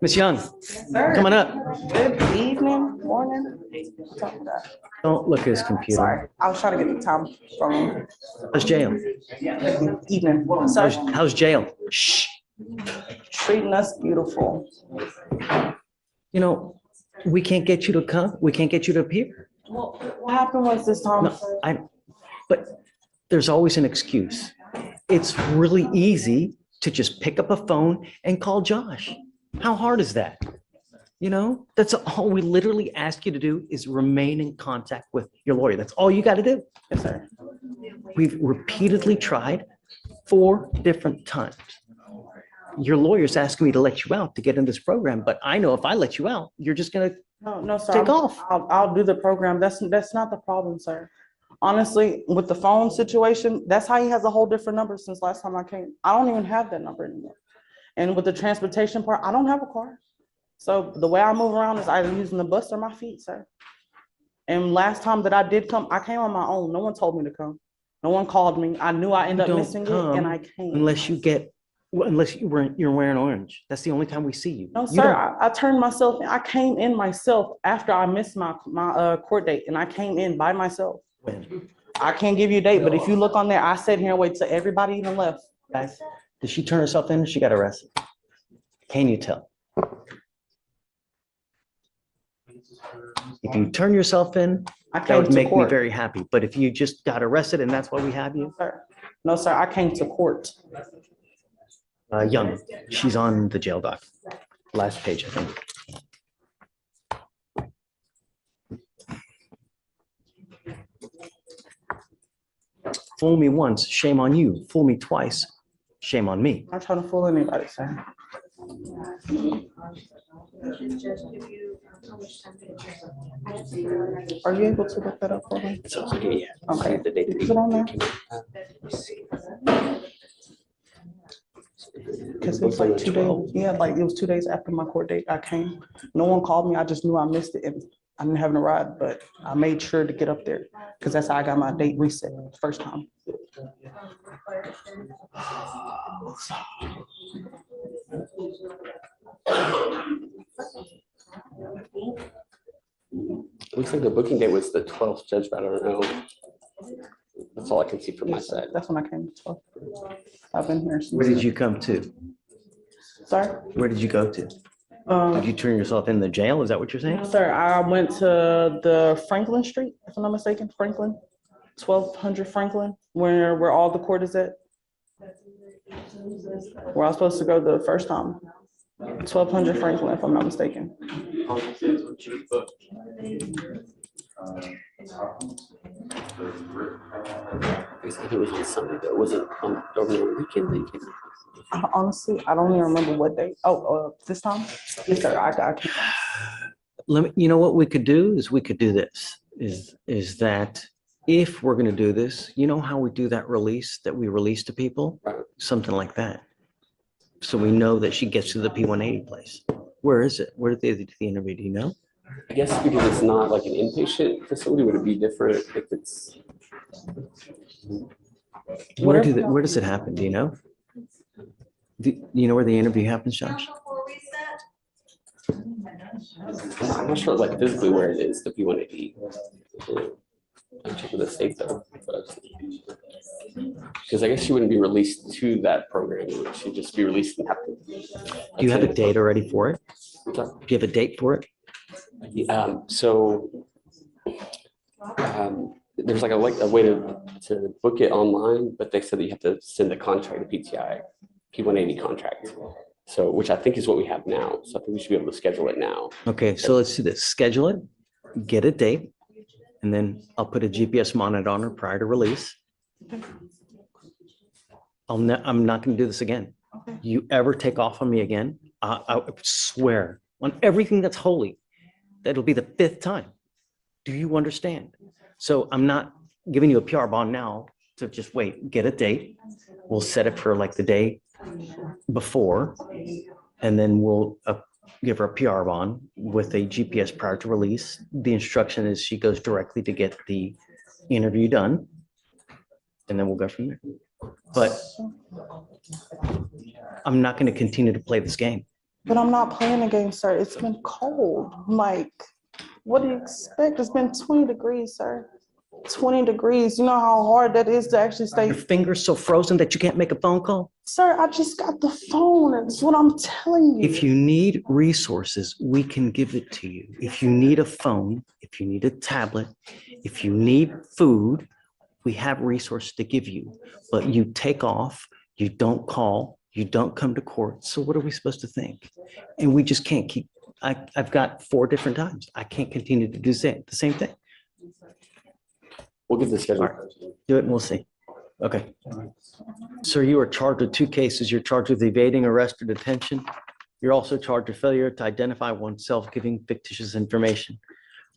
Miss Young, Sir, coming up. good evening, morning. Something like that. Don't look at his computer. Sorry, I was trying to get the time from How's jail? evening. How's jail? Shh. Treating us beautiful. You know, we can't get you to come. We can't get you to appear. Well, what happened was this time. No, but there's always an excuse. It's really easy to just pick up a phone and call Josh. How hard is that? You know, that's all we literally ask you to do is remain in contact with your lawyer. That's all you got to do. Yes, sir. We've repeatedly tried 4 different times. Your lawyer's asking me to let you out to get in this program, but I know if I let you out, you're just going to No, sir. take off. I'll do the program. That's not the problem, sir. Honestly, with the phone situation, that's how he has a whole different number since last time I came. I don't even have that number anymore. And with the transportation part, I don't have a car. So the way I move around is either using the bus or my feet, sir. And last time that I did come, I came on my own. No one told me to come. No one called me. I knew I ended up missing it and I came. Unless you're wearing orange. That's the only time we see you. No, sir, I turned myself in. I came in myself after I missed my court date and I came in by myself. When? I can't give you a date, but if you look on there, I sat here and wait till everybody even left. Guys, did she turn herself in or she got arrested? Can you tell? If you turn yourself in, that would make me very happy. But if you just got arrested and that's why we have you. No, sir, I came to court. Young, she's on the jail doc. Last page, I think. Fool me once, shame on you. Fool me twice, shame on me. I'm not trying to fool anybody, sir. Are you able to look that up for me? It's also, yeah. Okay. The date Is it on there? Because it was like 2 days. Yeah, like it was 2 days after my court date. I came. No one called me. I just knew I missed it and I didn't have a ride, but I made sure to get up there because that's how I got my date reset the first time. Looks like the booking date was the 12th, Judge, but I don't know. That's all I can see from my side. That's when I came to 12. I've been here since. Where did you come to? Sorry? Where did you go to? Did you turn yourself in the jail? Is that what you're saying? Sir, I went to the Franklin Street, if I'm not mistaken, Franklin, 1200 Franklin, where all the court is at. Where I was supposed to go the first time. 1200 Franklin, if I'm not mistaken. If it was on Sunday, though, was it over the weekend? Honestly, I don't even remember what day. Oh, this time? Yes, sir. I can't. You know what we could do is we could do this, is that if we're going to do this, you know how we do that release that we release to people? Right. Something like that. So we know that she gets to the P180 place. Where is it? Where did they do the interview? Do you know? I guess because it's not like an inpatient facility, would it be different if it's? Where does it happen? Do you know? Do you know where the interview happens, Josh? I'm not sure, like physically where it is, the P180. I'm checking the state though, because I guess she wouldn't be released to that program. She'd just be released and have to. Do you have a date already for it? Do you have a date for it? There's like a way to book it online, but they said that you have to send a contract, a PTI, P180 contract. So, which I think is what we have now. So I think we should be able to schedule it now. Okay, so let's do this. Schedule it, get a date, and then I'll put a GPS monitor on her prior to release. I'm not going to do this again. You ever take off on me again, I swear on everything that's holy, that'll be the 5th time. Do you understand? So I'm not giving you a PR bond now to just wait, get a date. We'll set it for like the day before, and then we'll give her a PR bond with a GPS prior to release. The instruction is she goes directly to get the interview done, and then we'll go from there. But I'm not going to continue to play this game. But I'm not playing a game, sir. It's been cold. Like, what do you expect? It's been 20 degrees, sir. 20 degrees. You know how hard that is to actually stay. Your finger's so frozen that you can't make a phone call? Sir, I just got the phone. That's what I'm telling you. If you need resources, we can give it to you. If you need a phone, if you need a tablet, if you need food, we have resources to give you. But you take off, you don't call, you don't come to court. So what are we supposed to think? And we just can't keep, I've got 4 different times. I can't continue to do the same thing. We'll get the schedule. All right. Do it and we'll see. Okay. Sir, you are charged with 2 cases. You're charged with evading arrest or detention. You're also charged with failure to identify oneself, giving fictitious information.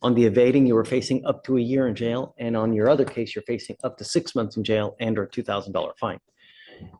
On the evading, you are facing up to a year in jail. And on your other case, you're facing up to 6 months in jail and or $2,000 fine.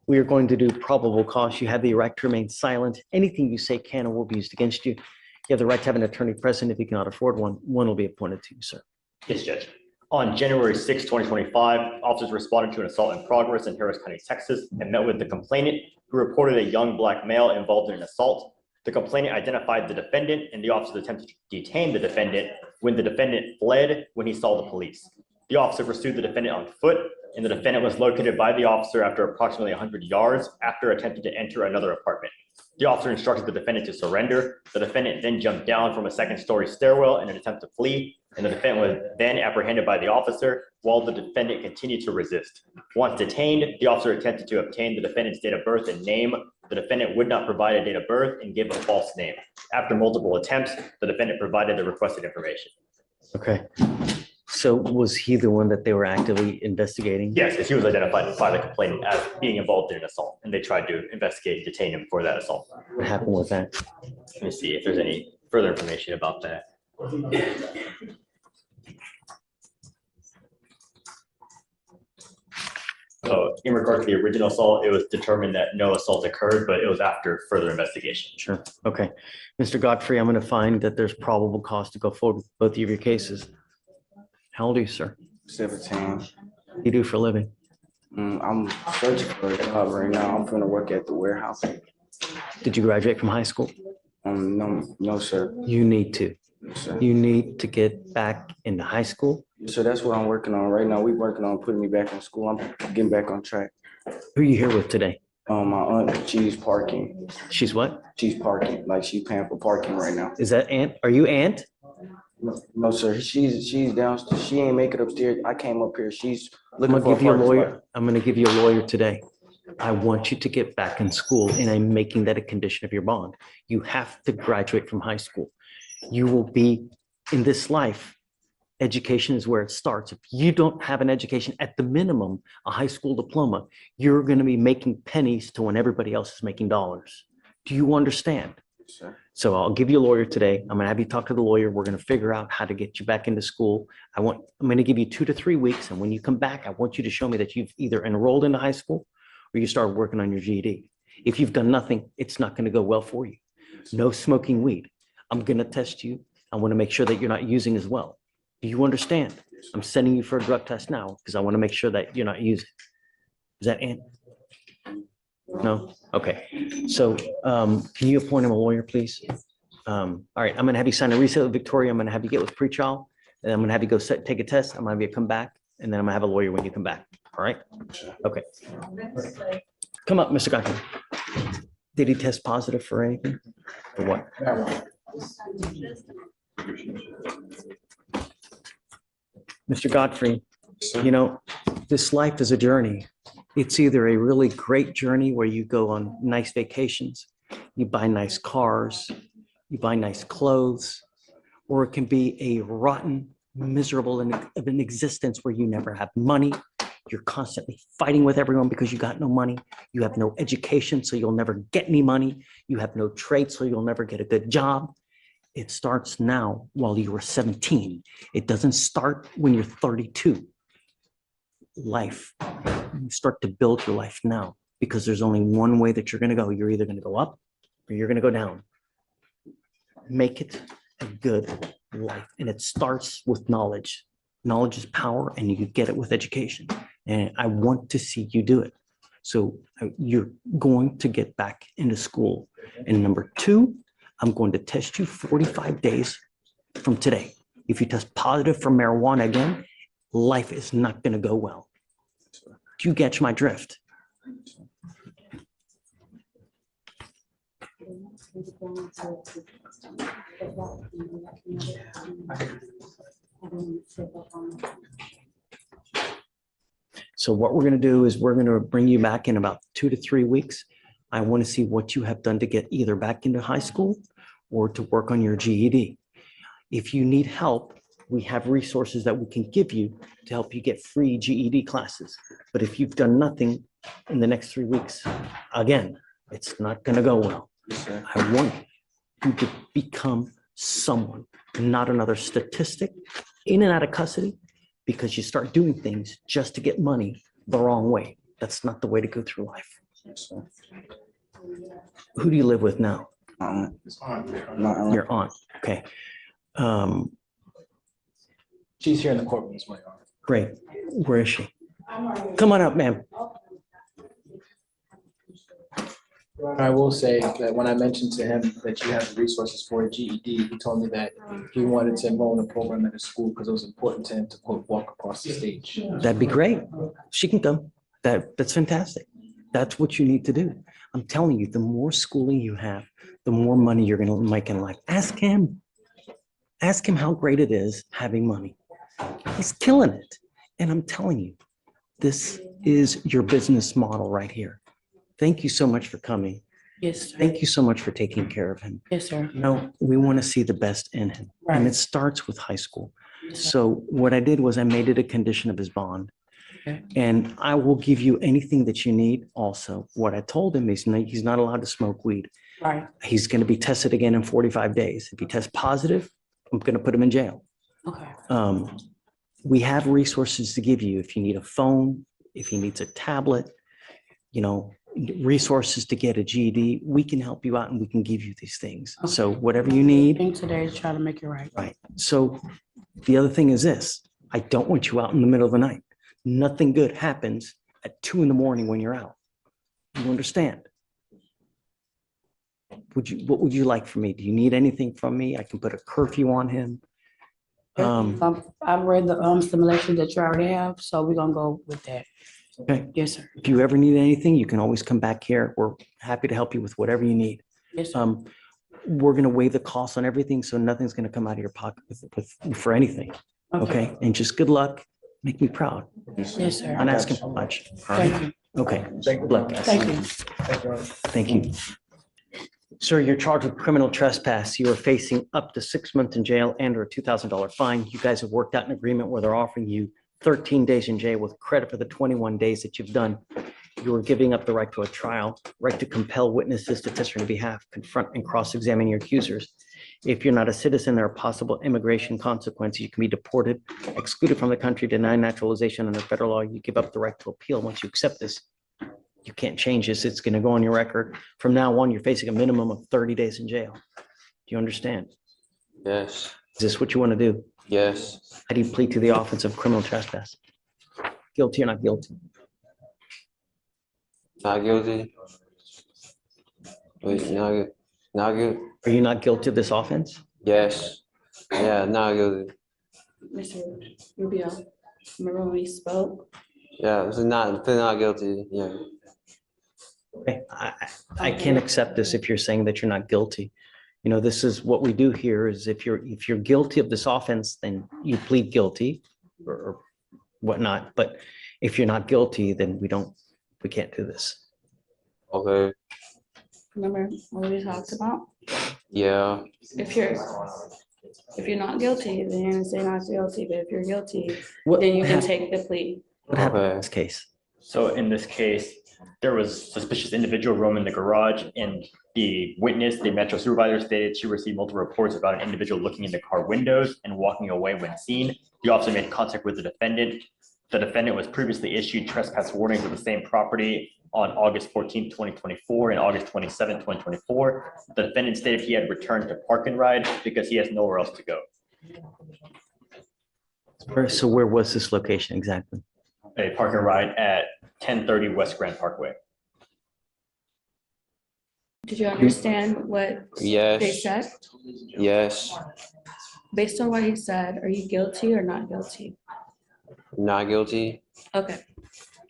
We are going to do probable cause. You have the right to remain silent. Anything you say can or will be used against you. You have the right to have an attorney present. If you cannot afford one will be appointed to you, sir. Yes, Judge. On January 6, 2025, officers responded to an assault in progress in Harris County, Texas, and met with the complainant, who reported a young Black male involved in an assault. The complainant identified the defendant, and the officers attempted to detain the defendant when the defendant fled when he saw the police. The officer pursued the defendant on foot, and the defendant was located by the officer after approximately 100 yards after attempting to enter another apartment. The officer instructed the defendant to surrender. The defendant then jumped down from a 2nd-story stairwell in an attempt to flee, and the defendant was then apprehended by the officer while the defendant continued to resist. Once detained, the officer attempted to obtain the defendant's date of birth and name. The defendant would not provide a date of birth and gave a false name. After multiple attempts, the defendant provided the requested information. Okay. So was he the one that they were actively investigating? Yes, as he was identified by the complainant as being involved in an assault, and they tried to investigate and detain him for that assault. What happened with that? Let me see if there's any further information about that. So in regard to the original assault, it was determined that no assault occurred, but it was after further investigation. Sure. Okay. Mr. Godfrey, I'm going to find that there's probable cause to go forward with both of your cases. How old are you, sir? 17. What do you do for a living? I'm searching for a job right now. I'm gonna work at the warehouse. Did you graduate from high school? No, sir. You need to. No, sir. You need to get back into high school. So that's what I'm working on right now. We're working on putting me back in school. I'm getting back on track. Who are you here with today? My aunt, she's parking. She's what? She's parking, like she's paying for parking right now. Is that Aunt? Are you Aunt? No, sir. She's downstairs. She ain't make it upstairs. I came up here. She's I'm looking gonna for a give you a parking lawyer. spot. I'm gonna give you a lawyer today. I want you to get back in school, and I'm making that a condition of your bond. You have to graduate from high school. You will be in this life. Education is where it starts. If you don't have an education, at the minimum, a high school diploma, you're going to be making pennies to when everybody else is making dollars. Do you understand? Sir. So I'll give you a lawyer today. I'm going to have you talk to the lawyer. We're going to figure out how to get you back into school. I'm going to give you 2 to 3 weeks. And when you come back, I want you to show me that you've either enrolled into high school or you started working on your GED. If you've done nothing, it's not going to go well for you. No smoking weed. I'm going to test you. I want to make sure that you're not using as well. Do you understand? I'm sending you for a drug test now because I want to make sure that you're not using. Is that Aunt? No? Okay. So can you appoint him a lawyer, please? All right. I'm going to have you sign a receipt with Victoria. I'm going to have you get with pretrial. And I'm going to have you go take a test. I'm going to have you come back. And then I'm going to have a lawyer when you come back. All right? Okay. Come up, Mr. Godfrey. Did he test positive for anything? For what? Mr. Godfrey, you know, this life is a journey. It's either a really great journey where you go on nice vacations, you buy nice cars, you buy nice clothes, or it can be a rotten, miserable of an existence where you never have money. You're constantly fighting with everyone because you got no money. You have no education, so you'll never get any money. You have no trade, so you'll never get a good job. It starts now while you were 17. It doesn't start when you're 32. Life, you start to build your life now because there's only one way that you're going to go. You're either going to go up or you're going to go down. Make it a good life. And it starts with knowledge. Knowledge is power, and you get it with education. And I want to see you do it. So you're going to get back into school. And number 2, I'm going to test you 45 days from today. If you test positive for marijuana again, life is not going to go well. Do you catch my drift? So what we're going to do is we're going to bring you back in about 2 to 3 weeks. I want to see what you have done to get either back into high school or to work on your GED. If you need help, we have resources that we can give you to help you get free GED classes. But if you've done nothing in the next 3 weeks, again, it's not going to go well. I want you to become someone, not another statistic in and out of custody, because you start doing things just to get money the wrong way. That's not the way to go through life. Who do you live with now? Your aunt. Okay. She's here in the courtroom as well. Great. Where is she? Come on up, ma'am. I will say that when I mentioned to him that you have the resources for a GED, he told me that he wanted to enroll in a program at a school because it was important to him to quote, walk across the stage. That'd be great. She can come. That's fantastic. That's what you need to do. I'm telling you, the more schooling you have, the more money you're going to make in life. Ask him. Ask him how great it is having money. He's killing it. And I'm telling you, this is your business model right here. Thank you so much for coming. Yes, sir. Thank you so much for taking care of him. Yes, sir. No, we want to see the best in him. And it Right. starts with high school. Yes, sir. So what I did was I made it a condition of his bond. Okay. And I will give you anything that you need also. What I told him is he's not allowed to smoke weed. Right. He's going to be tested again in 45 days. If he tests positive, I'm going to put him in jail. Okay. We have resources to give you if you need a phone, if he needs a tablet, resources to get a GED. We can help you out and we can give you these things. Okay. So whatever you need. Think today is try to make it right. Right. So the other thing is this, I don't want you out in the middle of the night. Nothing good happens at 2 a.m. when you're out. You understand? What would you like from me? Do you need anything from me? I can put a curfew on him. I've read the simulation that you already have, so we're gonna go with that. Okay. Yes, sir. If you ever need anything, you can always come back here. We're happy to help you with whatever you need. Yes, sir. We're going to waive the cost on everything, so nothing's going to come out of your pocket for anything. Okay. And just good luck. Make me proud. Yes, sir. I'm not asking for much. All right. Thank you. Okay. Good luck, guys. Thank you. Thank you. Sir, you're charged with criminal trespass. You are facing up to 6 months in jail and or a $2,000 fine. You guys have worked out an agreement where they're offering you 13 days in jail with credit for the 21 days that you've done. You are giving up the right to a trial, right to compel witnesses to testify on your behalf, confront and cross-examine your accusers. If you're not a citizen, there are possible immigration consequences. You can be deported, excluded from the country, denied naturalization under federal law. You give up the right to appeal once you accept this. You can't change this. It's going to go on your record. From now on, you're facing a minimum of 30 days in jail. Do you understand? Yes, Is this what you want to do? yes, How do you plead to the offense of criminal trespass? Guilty or not guilty? not guilty. Wait, not guilty. Are you not guilty of this offense? Yes, yeah, not guilty. Mr. Rubio, remember when we spoke? Yeah, it's not guilty. Yeah, Okay, I can't accept this if you're saying that you're not guilty. This is what we do here is if you're guilty of this offense, then you plead guilty or whatnot. But if you're not guilty, then we can't do this. okay, Remember what we talked about? yeah, If you're not guilty, then you're gonna say not guilty, but if you're guilty, What then you can hap- take the plea. What happened in Okay. this case? So in this case, there was suspicious individual roaming the garage, and the witness, the metro supervisor, stated she received multiple reports about an individual looking in the car windows and walking away when seen. The officer made contact with the defendant. The defendant was previously issued trespass warnings of the same property on August 14, 2024 and August 27, 2024. The defendant stated he had returned to Park and Ride because he has nowhere else to go. So where was this location exactly? A Park and Ride at 1030 West Grand Parkway. Did you understand what they Yes, said? yes, Based on what he said, are you guilty or not guilty? not guilty. Okay.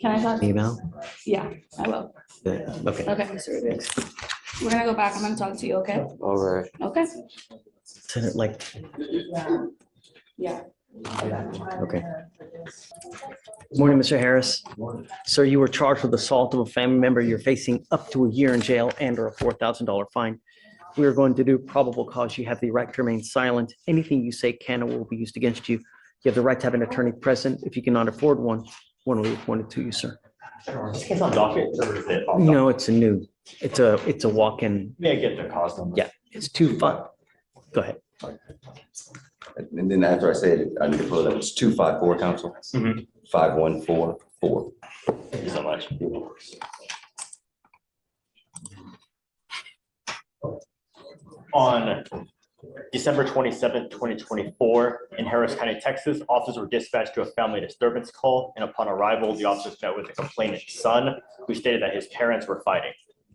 Can I talk? Email? Yeah, I will. Yeah, okay. Okay, Mr. Rubin. We're gonna go back. I'm gonna talk to you, okay? All right. Okay? Send it like, Yeah. okay. Morning, Mr. Harris. Sir, you were charged with assault of a family member. You're facing up to a year in jail and or a $4,000 fine. We are going to do probable cause. You have the right to remain silent. Anything you say can or will be used against you. You have the right to have an attorney present. If you cannot afford one will be appointed to you, sir. Is this case on docket or is it? off No, it's a walk-in. docket? May I get the cause number? Yeah, it's 2-5. Go ahead. And then after I said it, I need to pull it up. It's 254, council. Mhm. 5144. Thank you so much. On December 27th, 2024, in Harris County, Texas, officers were dispatched to a family disturbance call, and upon arrival, the officers met with the complainant's son, who stated that his parents were fighting.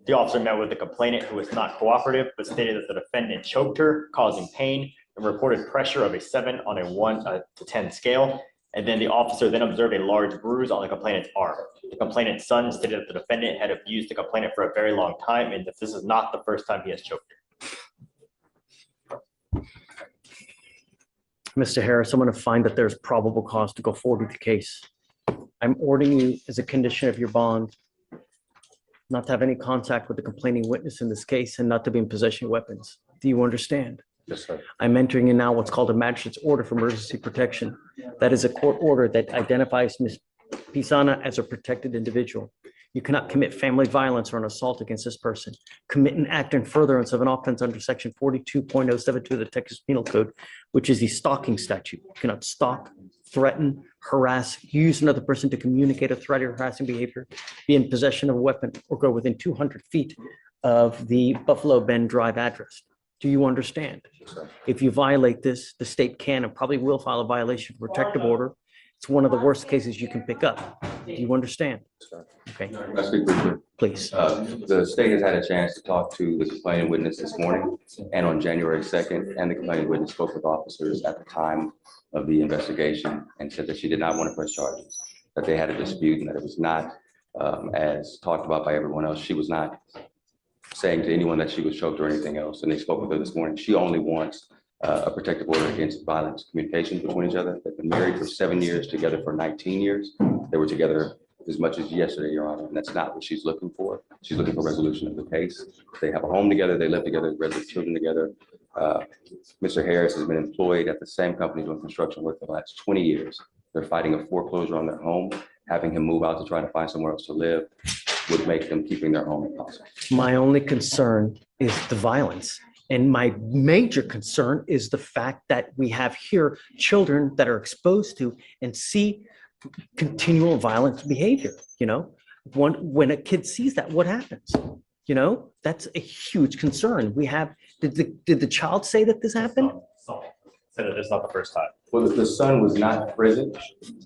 The officer met with the complainant, who was not cooperative, but stated that the defendant choked her, causing pain, and reported pressure of a 7 on a 1 to 10 scale. And then the officer then observed a large bruise on the complainant's arm. The complainant's son stated that the defendant had abused the complainant for a very long time, and that this is not the first time he has choked her. Mr. Harris, I'm going to find that there's probable cause to go forward with the case. I'm ordering you as a condition of your bond not to have any contact with the complaining witness in this case and not to be in possession of weapons. Do you understand? Yes, sir. I'm entering in now what's called a magistrate's order for emergency protection. That is a court order that identifies Ms. Pisana as a protected individual. You cannot commit family violence or an assault against this person. Commit an act in furtherance of an offense under section 42.072 of the Texas Penal Code, which is the stalking statute. You cannot stalk, threaten, harass, use another person to communicate a threat or harassing behavior, be in possession of a weapon, or go within 200 feet of the Buffalo Bend Drive address. Do you understand? If you violate this, the state can and probably will file a violation of protective order. It's one of the worst cases you can pick up. Do you understand? Okay, Can I speak briefly? please. The state has had a chance to talk to the complaining witness this morning and on January 2nd, and the complaining witness spoke with officers at the time of the investigation and said that she did not want to press charges, that they had a dispute and that it was not, as talked about by everyone else, she was not saying to anyone that she was choked or anything else. And they spoke with her this morning. She only wants a protective order against violence communications between each other. They've been married for 7 years, together for 19 years. They were together as much as yesterday, Your Honor, and that's not what she's looking for. She's looking for resolution of the case. They have a home together, they live together, raise their children together. Mr. Harris has been employed at the same company doing construction work for the last 20 years. They're fighting a foreclosure on their home. Having him move out to try to find somewhere else to live would make them keeping their home impossible. My only concern is the violence. And my major concern is the fact that we have here children that are exposed to and see continual violent behavior. You know, when a kid sees that, what happens? You know, that's a huge concern. We have, did the child say that this happened? Said that it's not the first time. Well, the son was not present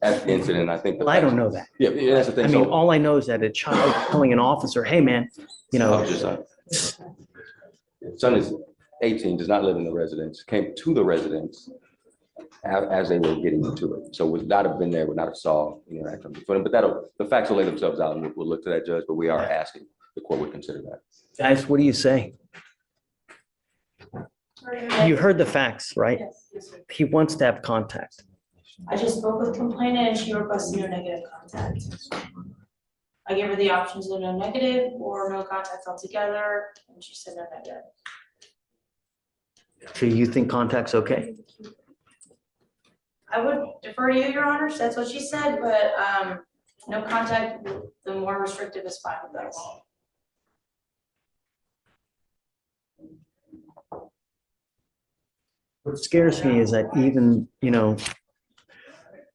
at the incident, I think. Well, I don't know that. Yeah, that's the thing. I mean, So- all I know is that a child telling an officer, hey, man, you know, Your son. Son is 18, does not live in the residence, came to the residence as they were getting into it. So would not have been there, would not have saw any interaction between them. But the facts will lay themselves out, and we'll look to that, judge, but we are asking the court would consider that. guys, what do you say? You heard the facts, right? Yes. He wants to have contact. I just spoke with complainant and she requested no negative contact. I gave her the options of no negative or no contact altogether, and she said no negative. So you think contact's okay? I would defer to you, Your Honor, that's what she said, but no contact, the more restrictive is fine with us. What scares me is that even, you know,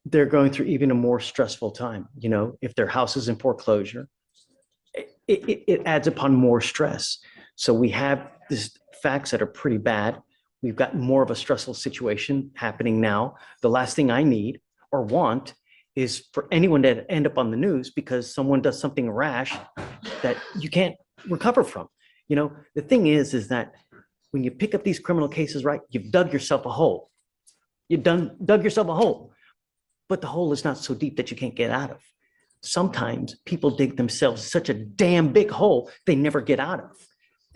they're going through even a more stressful time, you know, if their house is in foreclosure, it adds upon more stress. So we have these facts that are pretty bad. We've got more of a stressful situation happening now. The last thing I need or want is for anyone to end up on the news because someone does something rash that you can't recover from. You know, the thing is that when you pick up these criminal cases, right, you've dug yourself a hole. Dug yourself a hole, but the hole is not so deep that you can't get out of. Sometimes people dig themselves such a damn big hole they never get out of.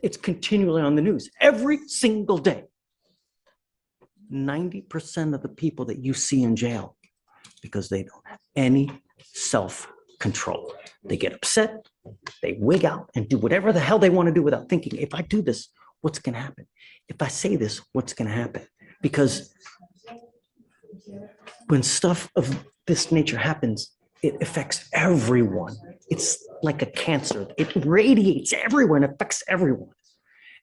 It's continually on the news every single day. 90% of the people that you see in jail, because they don't have any self-control. They get upset, they wig out and do whatever the hell they want to do without thinking, if I do this, what's going to happen? If I say this, what's going to happen? Because when stuff of this nature happens, it affects everyone. It's like a cancer. It radiates everywhere and affects everyone.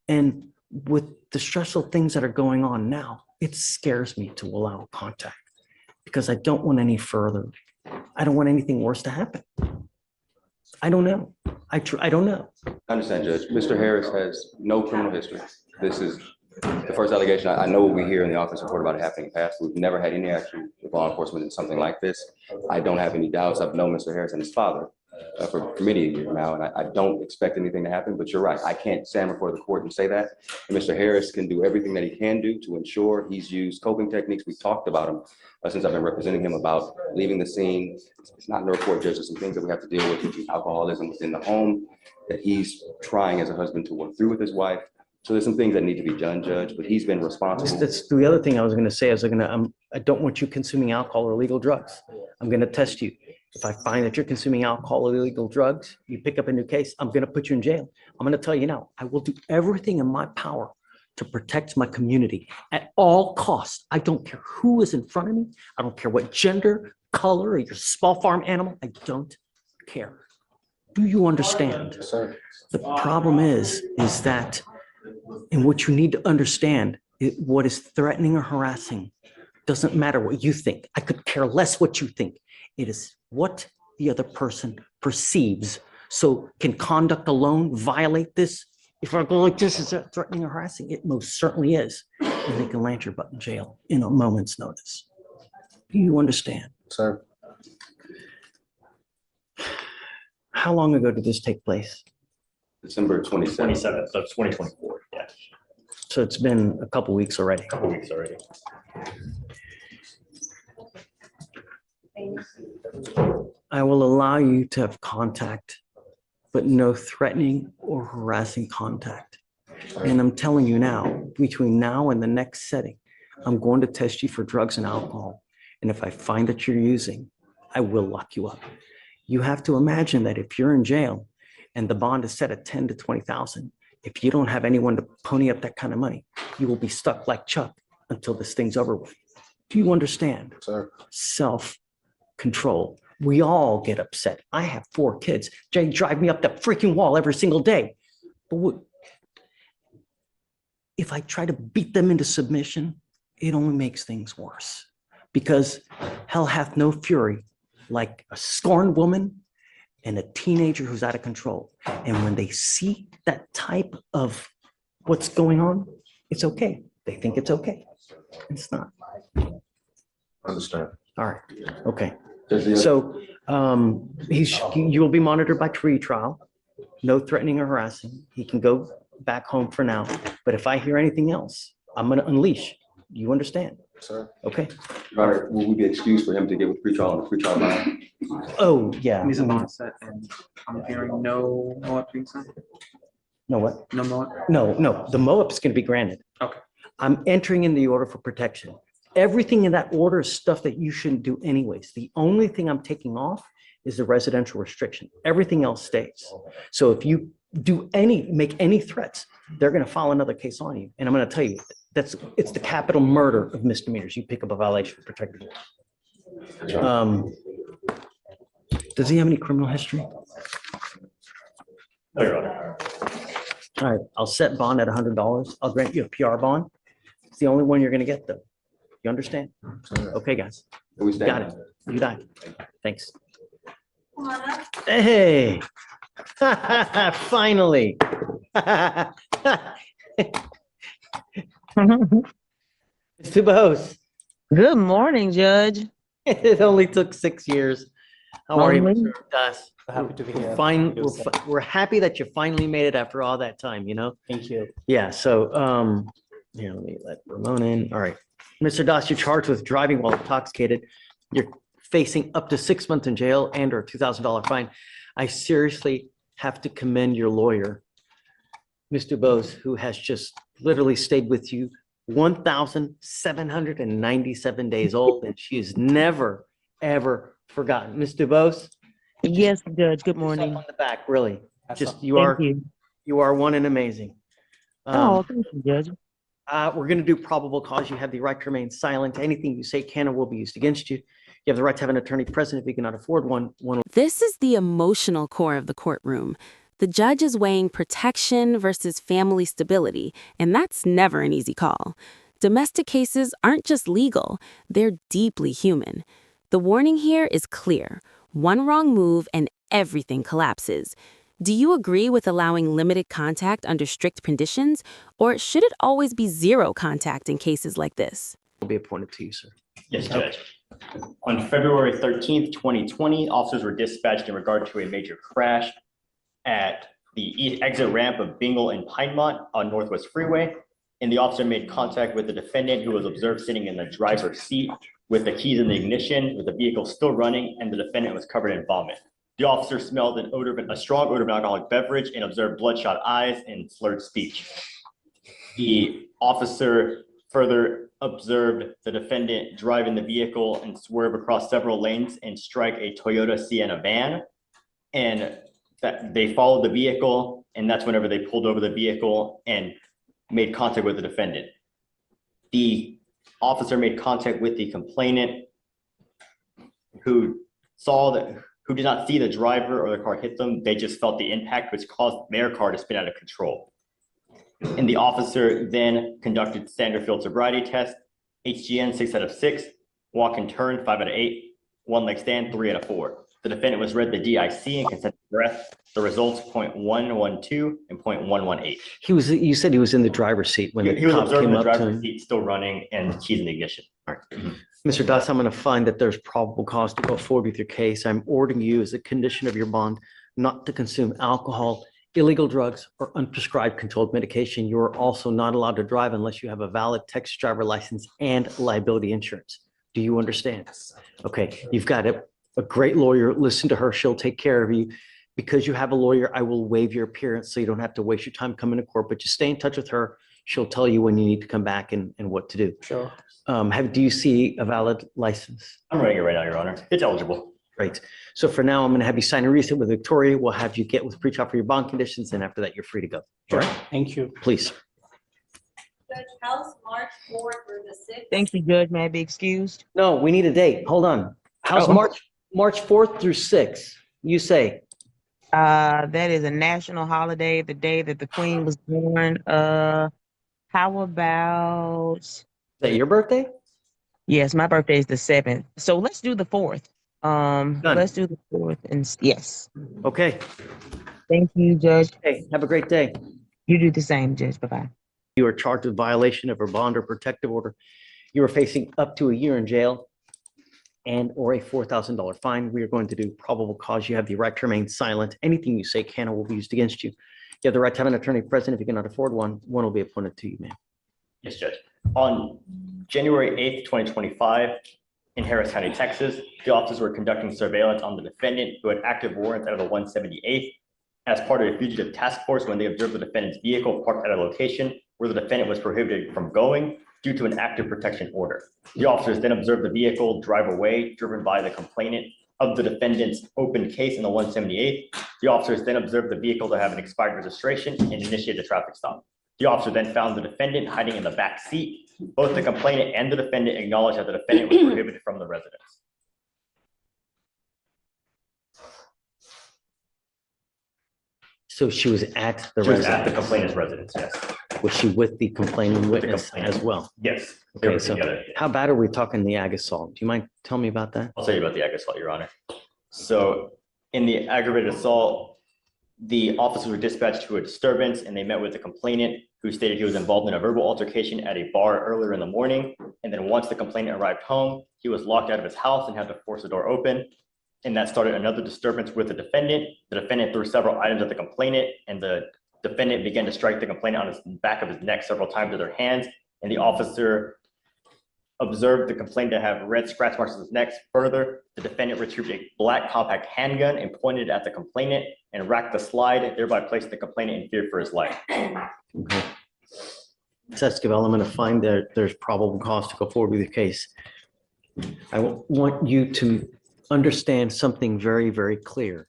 And with the stressful things that are going on now, it scares me to allow contact because I don't want any further. I don't want anything worse to happen. I don't know. I don't know. I understand, Judge. Mr. Harris has no criminal history. This is the first allegation. I know what we hear in the office report about it happening in the past. We've never had any action with law enforcement in something like this. I don't have any doubts. I've known Mr. Harris and his father for many years now, and I don't expect anything to happen, but you're right. I can't stand before the court and say that. And Mr. Harris can do everything that he can do to ensure he's used coping techniques. We've talked about him since I've been representing him about leaving the scene. It's not in the report, Judge. There's some things that we have to deal with alcoholism within the home that he's trying as a husband to work through with his wife. So there's some things that need to be done, Judge, but he's been responsible. That's the other thing I was going to say. I don't want you consuming alcohol or illegal drugs. I'm going to test you. If I find that you're consuming alcohol or illegal drugs, you pick up a new case, I'm going to put you in jail. I'm going to tell you now, I will do everything in my power to protect my community at all costs. I don't care who is in front of me. I don't care what gender, color, or your small farm animal. I don't care. Do you understand? Sir. The problem is that, and what you need to understand, what is threatening or harassing doesn't matter what you think. I could care less what you think. It is what the other person perceives. So can conduct alone violate this? If I go like this, is that threatening or harassing? It most certainly is. And they can land your butt in jail in a moment's notice. Do you understand? Sir. How long ago did this take place? December 27th. 27th of 2024, yeah, So it's been a couple weeks already. a couple weeks already. I will allow you to have contact, but no threatening or harassing contact. And I'm telling you now, between now and the next setting, I'm going to test you for drugs and alcohol. And if I find that you're using, I will lock you up. You have to imagine that if you're in jail and the bond is set at 10 to 20,000, if you don't have anyone to pony up that kind of money, you will be stuck like Chuck until this thing's over with. Do you understand? Sir. Self-control. We all get upset. I have 4 kids. They drive me up that freaking wall every single day. But if I try to beat them into submission, it only makes things worse. Because hell hath no fury like a scorned woman and a teenager who's out of control. And when they see that type of what's going on, it's okay. They think it's okay. It's not. Understand. All right. Okay. So you will be monitored by trial. No threatening or harassing. He can go back home for now. But if I hear anything else, I'm going to unleash. You understand? Sir. Okay. Your Honor, will we be excused for him to get with pretrial on the pretrial bond? Oh, yeah. He's a bond set, and I'm hearing no up being signed. No what? No more. No. The MOAP is going to be granted. Okay. I'm entering in the order for protection. Everything in that order is stuff that you shouldn't do anyways. The only thing I'm taking off is the residential restriction. Everything else stays. So if you make any threats, they're going to file another case on you. And I'm going to tell you, it's the capital murder of misdemeanors. You pick up a violation of protected order. Does he have any criminal history? No, Your Honor. All right, I'll set bond at $100. I'll grant you a PR bond. It's the only one you're going to get though. You understand? Okay, guys. We stand. Got it. You got it. Thanks. Hey, finally. Mr. Bose, Good morning, Judge. it only took 6 years. How are you, Mr. Das? Happy to be We're here. fine, we're happy that you finally made it after all that time, you know? Thank you. Yeah, so, here, let me let Ramon in. All right. Mr. Das, you're charged with driving while intoxicated. You're facing up to 6 months in jail and or $2,000 fine. I seriously have to commend your lawyer, Mr. Bose, who has just literally stayed with you 1,797 days old, and she has never, ever forgotten. Mr. Bose? Yes, Judge, good yourself morning. On the back, really. Just, Thank you. you are one and amazing. Oh, thank you, Judge. We're going to do probable cause. You have the right to remain silent. Anything you say can or will be used against you. You have the right to have an attorney present if you cannot afford one. This is the emotional core of the courtroom. The judge is weighing protection versus family stability, and that's never an easy call. Domestic cases aren't just legal, they're deeply human. The warning here is clear. One wrong move and everything collapses. Do you agree with allowing limited contact under strict conditions, or should it always be zero contact in cases like this? Will be appointed to you, sir. Yes, Judge. On February 13th, 2020, officers were dispatched in regard to a major crash at the exit ramp of Bingle and Pinemont on Northwest Freeway. And the officer made contact with the defendant, who was observed sitting in the driver's seat with the keys in the ignition, with the vehicle still running, and the defendant was covered in vomit. The officer smelled a strong odor of an alcoholic beverage and observed bloodshot eyes and slurred speech. The officer further observed the defendant driving the vehicle and swerve across several lanes and strike a Toyota Sienna van. And that they followed the vehicle, and that's whenever they pulled over the vehicle and made contact with the defendant. The officer made contact with the complainant, who did not see the driver or the car hit them. They just felt the impact, which caused their car to spin out of control. And the officer then conducted standard field sobriety test, HGN 6 out of 6, walk and turn 5 out of 8, one leg stand 3 out of 4. The defendant was read the DIC and consented to arrest. The results 0.112 and 0.118. You said he was in the driver's seat when the He was cop observing came the up to driver's him. seat still running and keys in the ignition. Mr. Das, I'm going to find that there's probable cause to go forward with your case. I'm ordering you as a condition of your bond not to consume alcohol, illegal drugs, or unprescribed controlled medication. You are also not allowed to drive unless you have a valid Texas driver license and liability insurance. Do you understand? Okay, you've got a great lawyer. Listen to her. She'll take care of you. Because you have a lawyer, I will waive your appearance so you don't have to waste your time coming to court, but just stay in touch with her. She'll tell you when you need to come back and what to do. Sure. Do you see a valid license? I'm writing it right now, Your Honor. It's eligible. Great. So for now, I'm going to have you sign a receipt with Victoria. We'll have you get with pretrial for your bond conditions, and after that, you're free to go. All right? Thank you. Please. Judge, House March 4th through the 6th. Thank you, Judge. May I be excused? No, we need a date. Hold on. How's Oh. March 4th through 6th? You say. That is a national holiday, the day that the Queen was born. How about, Is that your birthday? yes, my birthday is the 7th. So let's do the 4th. Let's do the 4th and yes. Okay. Thank you, Judge. Hey, have a great day. You do the same, Judge. Bye-bye. You are charged with violation of a bond or protective order. You are facing up to a year in jail and or a $4,000 fine. We are going to do probable cause. You have the right to remain silent. Anything you say can or will be used against you. You have the right to have an attorney present. If you cannot afford one, one will be appointed to you, ma'am. Yes, Judge. On January 8th, 2025, in Harris County, Texas, the officers were conducting surveillance on the defendant, who had active warrants out of the 178th as part of a fugitive task force when they observed the defendant's vehicle parked at a location where the defendant was prohibited from going due to an active protection order. The officers then observed the vehicle drive away, driven by the complainant of the defendant's open case in the 178th. The officers then observed the vehicle to have an expired registration and initiated a traffic stop. The officer then found the defendant hiding in the back seat. Both the complainant and the defendant acknowledged that the defendant was prohibited from the residence. So she was at the She was at residence. the complainant's residence, yes. Was she with the complaining witness as well? Yes. They Okay, were so together. how bad are we talking the ag assault? Do you mind telling me about that? I'll tell you about the ag assault, Your Honor. So in the aggravated assault, the officers were dispatched to a disturbance and they met with the complainant, who stated he was involved in a verbal altercation at a bar earlier in the morning. And then once the complainant arrived home, he was locked out of his house and had to force the door open. and that started another disturbance with the defendant. The defendant threw several items at the complainant, and the defendant began to strike the complainant on his back of his neck several times with their hands, and the officer observed the complainant to have red scratch marks on his neck. Further, the defendant retrieved a black compact handgun and pointed at the complainant and racked the slide, thereby placing the complainant in fear for his life. Okay. Test development to find that there's probable cause to go forward with your case. I want you to understand something very, very clear.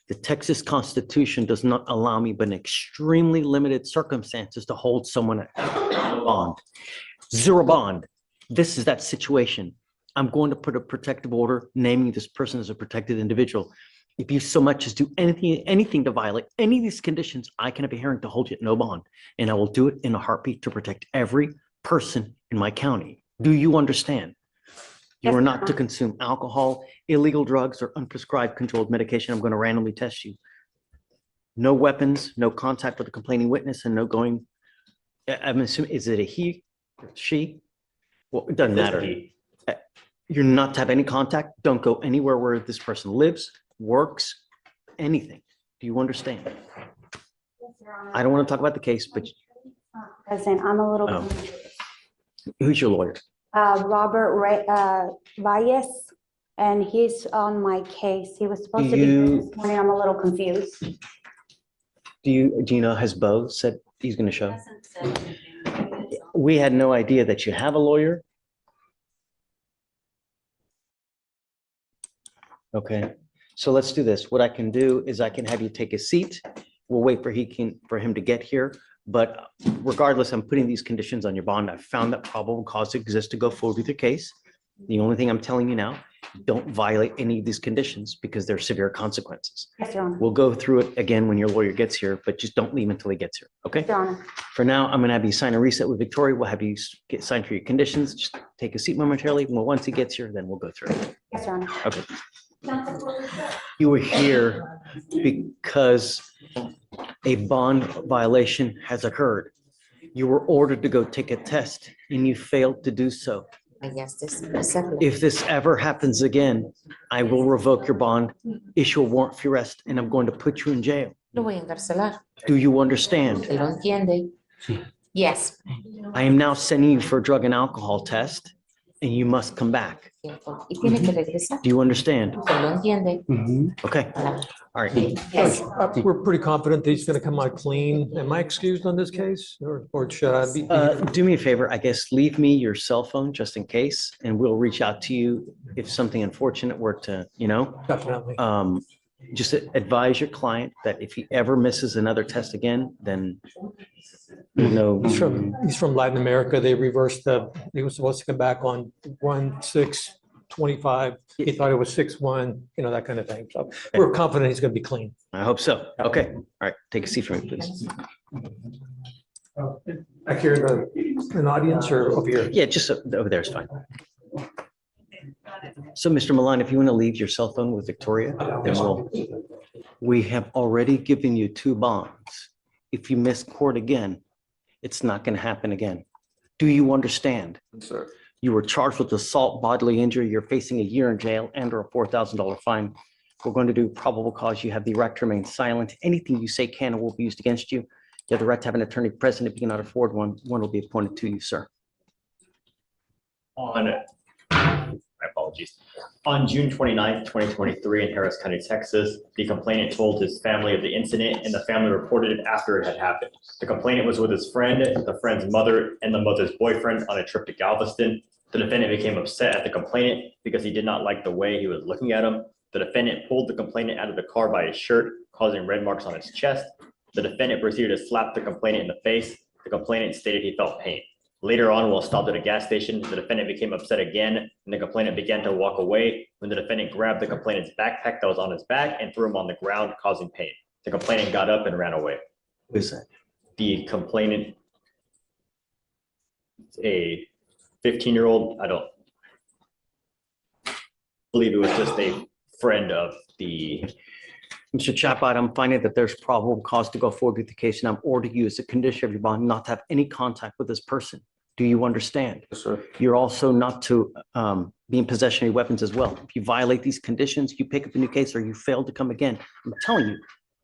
The Texas Constitution does not allow me but in extremely limited circumstances to hold someone at bond. Zero bond. This is that situation. I'm going to put a protective order naming this person as a protected individual. If you so much as do anything to violate any of these conditions, I can have a hearing to hold you at no bond, and I will do it in a heartbeat to protect every person in my county. Do you understand? You are not to consume alcohol, illegal drugs, or unprescribed controlled medication. I'm going to randomly test you. No weapons, no contact with the complaining witness, and no going. I'm assuming, is it a he, she? Well, it doesn't matter. You're not to have any contact. Don't go anywhere where this person lives, works, anything. Do you understand? I don't want to talk about the case, but President, I'm a little Oh. confused. Who's your lawyer? Robert Valles, and he's on my case. He was supposed to be here this morning. I'm a little confused. Do you know, has Bo said he's going to show? We had no idea that you have a lawyer. Okay, so let's do this. What I can do is I can have you take a seat. We'll wait for him to get here. But regardless, I'm putting these conditions on your bond. I've found that probable cause exists to go forward with your case. The only thing I'm telling you now, don't violate any of these conditions because there are severe consequences. Yes, Your Honor. We'll go through it again when your lawyer gets here, but just don't leave until he gets here, okay? Your Honor. For now, I'm gonna have you sign a reset with Victoria. We'll have you get signed for your conditions. Just take a seat momentarily. Well, once he gets here, then we'll go through it. Yes, Your Honor. Okay. You were here because a bond violation has occurred. You were ordered to go take a test and you failed to do so. Yes, this If this ever happens again, I will revoke your bond, issue a warrant for your arrest, and I'm going to put you in jail. Lo voy a encarcelar. Do you understand? Él lo entiende. Yes. I am now sending you for a drug and alcohol test, and you must come back. Y tiene que regresar. Do you understand? Él lo entiende. Okay, all right. Yes. We're pretty confident that he's going to come out clean. Am I excused on this case or should I be? Do me a favor, I guess, leave me your cell phone just in case, and we'll reach out to you if something unfortunate were to, Definitely. just advise your client that if he ever misses another test again, then no. He's from Latin America. They reversed he was supposed to come back on 1/6/25. He thought it was 6/1, that kind of thing. So we're confident he's going to be clean. I hope so. Okay, all right, take a seat for me, please. Back here in the audience or over here? Yeah, just over there is fine. So, Mr. Milan, if you want to leave your cell phone with Victoria, then we have already given you 2 bonds. If you miss court again, it's not going to happen again. Do you understand? Sir. You were charged with assault, bodily injury. You're facing a year in jail and or a $4,000 fine. We're going to do probable cause. You have the right to remain silent. Anything you say can or will be used against you. You have the right to have an attorney present. If you cannot afford one will be appointed to you, sir. My apologies. On June 29th, 2023 in Harris County, Texas, the complainant told his family of the incident and the family reported it after it had happened. The complainant was with his friend, the friend's mother, and the mother's boyfriend on a trip to Galveston. The defendant became upset at the complainant because he did not like the way he was looking at him. The defendant pulled the complainant out of the car by his shirt, causing red marks on his chest. The defendant proceeded to slap the complainant in the face. The complainant stated he felt pain. Later on, while stopped at a gas station, the defendant became upset again, and the complainant began to walk away when the defendant grabbed the complainant's backpack that was on his back and threw him on the ground, causing pain. The complainant got up and ran away. Who is that? The complainant, a 15-year-old, I don't believe it was just a friend of the. Mr. Chaput, I'm finding that there's probable cause to go forward with the case, and I'm ordering you as a condition of your bond not to have any contact with this person. Do you understand? Yes, sir. You're also not to be in possession of weapons as well. If you violate these conditions, you pick up a new case or you fail to come again, I'm telling you,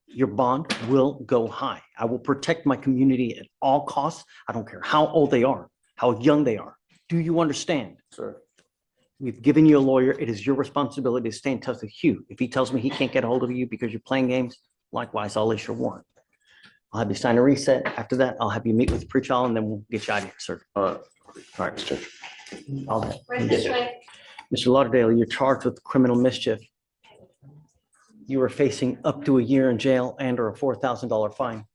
your bond will go high. I will protect my community at all costs. I don't care how old they are, how young they are. Do you understand? Sir. We've given you a lawyer. It is your responsibility to stay in touch with Hugh. If he tells me he can't get a hold of you because you're playing games, likewise, I'll issue a warrant. I'll have you sign a reset. After that, I'll have you meet with the pretrial and then we'll get you out of here, sir. All right. All right, Mr. I'll Right this way. Mr. Lauderdale, you're charged with criminal mischief. You are facing up to a year in jail and or a $4,000 fine.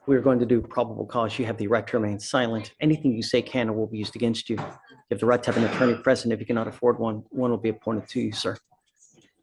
We're going to do probable cause. You have the right to remain silent. Anything you say can or will be used against you. You have the right to have an attorney present. If you cannot afford one, one will be appointed to you, sir.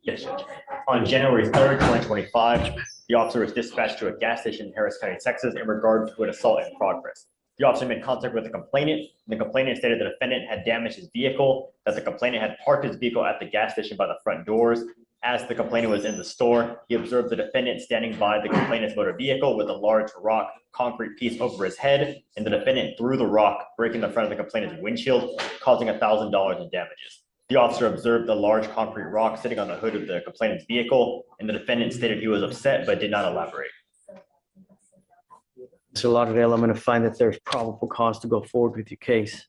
Yes, Judge. On January 3rd, 2025, the officer was dispatched to a gas station in Harris County, Texas in regard to an assault in progress. The officer made contact with the complainant. The complainant stated the defendant had damaged his vehicle, that the complainant had parked his vehicle at the gas station by the front doors. As the complainant was in the store, he observed the defendant standing by the complainant's motor vehicle with a large rock concrete piece over his head, and the defendant threw the rock, breaking the front of the complainant's windshield, causing $1,000 in damages. The officer observed the large concrete rock sitting on the hood of the complainant's vehicle, and the defendant stated he was upset but did not elaborate. Mr. Lauderdale, I'm going to find that there's probable cause to go forward with your case.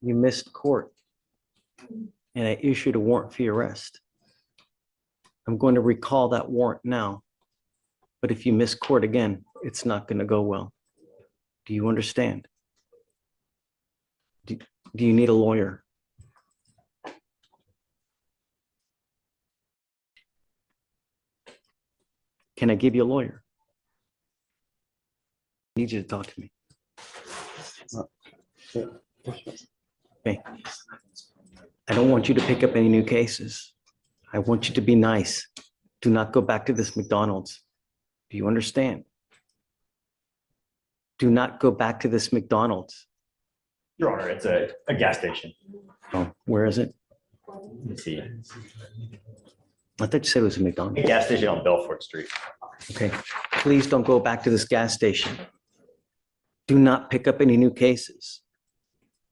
You missed court, and I issued a warrant for your arrest. I'm going to recall that warrant now, but if you miss court again, it's not going to go well. Do you understand? Do you need a lawyer? Can I give you a lawyer? I need you to talk to me. Okay. I don't want you to pick up any new cases. I want you to be nice. Do not go back to this McDonald's. Do you understand? Do not go back to this McDonald's. Your Honor, it's a gas station. Oh, where is it? Let's see. I thought you said it was a A McDonald's. gas station on Belfort Street. Okay, please don't go back to this gas station. Do not pick up any new cases.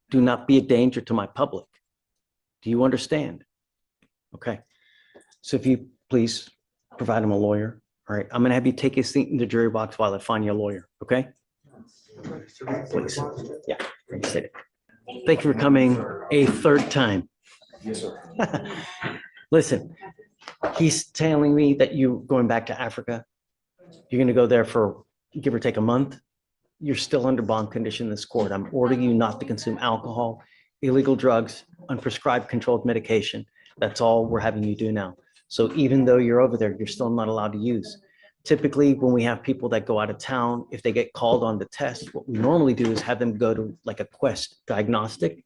Do not be a danger to my public. Do you understand? Okay, so if you please provide him a lawyer. All right, I'm gonna have you take a seat in the jury box while I find you a lawyer, okay? Please, yeah, sit it. Thank you for coming a third time. Yes, sir. Listen, he's telling me that you're going back to Africa. You're gonna go there for give or take a month. You're still under bond condition in this court. I'm ordering you not to consume alcohol, illegal drugs, unprescribed controlled medication. That's all we're having you do now. So even though you're over there, you're still not allowed to use. Typically, when we have people that go out of town, if they get called on the test, what we normally do is have them go to like a Quest diagnostic.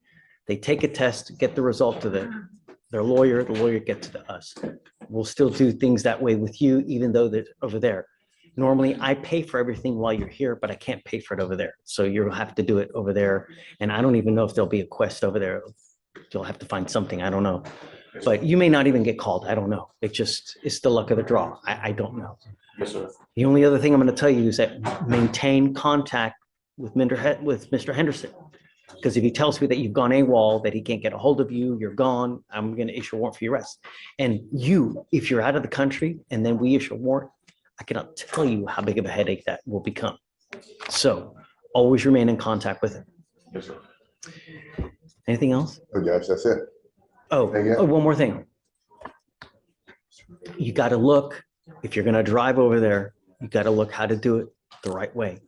They take a test, get the result to their lawyer, the lawyer gets it to us. We'll still do things that way with you, even though they're over there. Normally, I pay for everything while you're here, but I can't pay for it over there. So you'll have to do it over there. And I don't even know if there'll be a Quest over there. You'll have to find something, I don't know. But you may not even get called, I don't know. It's the luck of the draw, I don't know. Yes, sir. The only other thing I'm gonna tell you is that maintain contact with Mr. Henderson. Because if he tells me that you've gone AWOL, that he can't get a hold of you, you're gone, I'm gonna issue a warrant for your arrest. And you, if you're out of the country and then we issue a warrant, I cannot tell you how big of a headache that will become. So always remain in contact with him. Yes, sir. Anything else? Oh, Judge, that's it. Oh, one more thing. You got to look, if you're going to drive over there, you got to look how to do it the right way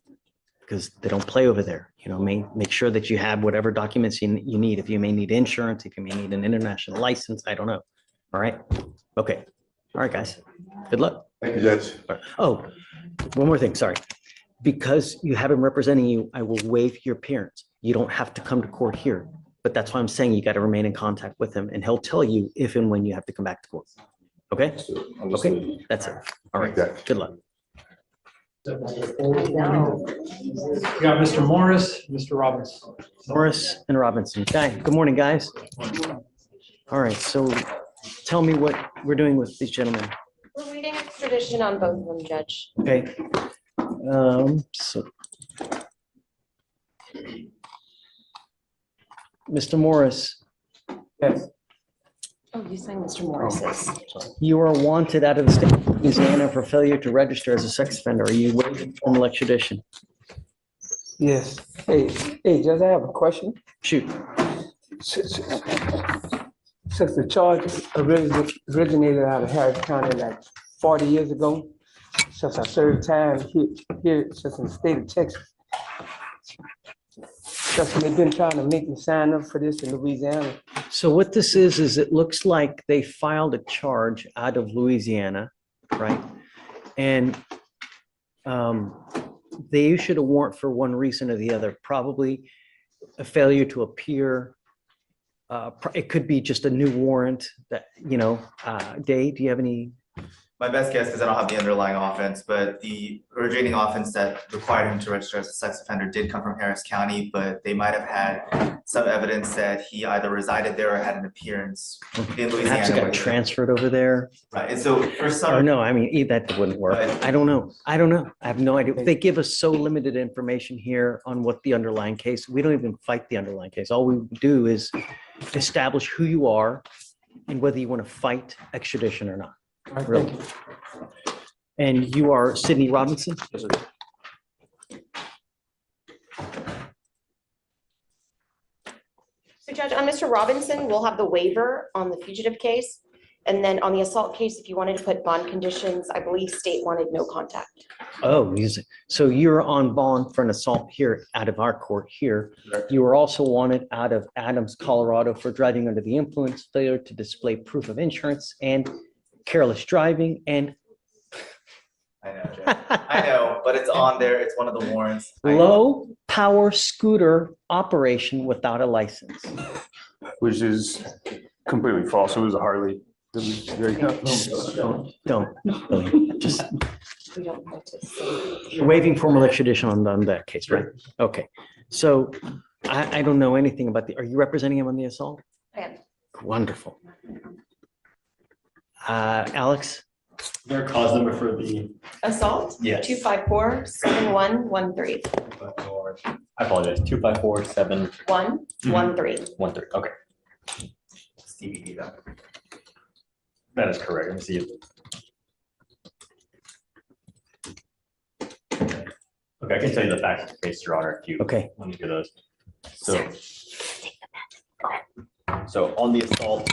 because they don't play over there. You know, make sure that you have whatever documents you need. If you may need insurance, if you may need an international license, I don't know. All right. Okay. All right, guys. Good luck. Thank you, Judge. Oh, one more thing. Sorry. Because you have him representing you, I will waive your appearance. You don't have to come to court here. But that's why I'm saying you got to remain in contact with him and he'll tell you if and when you have to come back to court. Okay? Okay, that's it. All right, good luck. We got Mr. Morris, Mr. Robinson. Morris and Robinson. Okay, good morning, guys. All right, so tell me what we're doing with these gentlemen, We're reading extradition on both of them, Judge. okay? So. Mr. Morris, Yes. Oh, you sang Mr. Morris's. you are wanted out of the state of Louisiana for failure to register as a sex offender. Are you waiving formal extradition? Yes. Hey, Judge, I have a question. Shoot. Since the charge originated out of Harris County like 40 years ago, since I served time here since in the state of Texas. Just they've been trying to make me sign up for this in Louisiana. So what this is it looks like they filed a charge out of Louisiana, right? And they issued a warrant for one reason or the other, probably a failure to appear. It could be just a new warrant that, Dave, do you have any? My best guess, because I don't have the underlying offense, but the originating offense that required him to register as a sex offender did come from Harris County, but they might have had some evidence that he either resided there or had an appearance in Louisiana. Perhaps it got transferred over there. Right, and so for some. Or no, I mean, that wouldn't work. I don't know. I have no idea. They give us so limited information here on what the underlying case, we don't even fight the underlying case. All we do is establish who you are and whether you want to fight extradition or not. Right, Really. thank you. And you are Sidney Robinson? Yes, sir. So Judge, on Mr. Robinson, we'll have the waiver on the fugitive case. And then on the assault case, if you wanted to put bond conditions, I believe state wanted no contact. Oh, music. So you're on bond for an assault here out of our court here. You were also wanted out of Adams, Colorado for driving under the influence, failure to display proof of insurance, and careless driving, and I know, Judge. I know, but it's on there. It's one of the warrants. low power scooter operation without a license. Which is completely false. It was a Harley. It was very. Don't, really, just We don't want to say. you're waiving formal extradition on that case, right? Okay, so I don't know anything about are you representing him on the assault? I am. Wonderful. Alex? Their cause number for the. Assault? Yes. 254-7113. I apologize, 254-7. 113. 13, okay. CBD though. That is correct, let me see. Okay, I can tell you the facts of the case, Your Honor, if you. Okay. Want me to do those. So on the assault,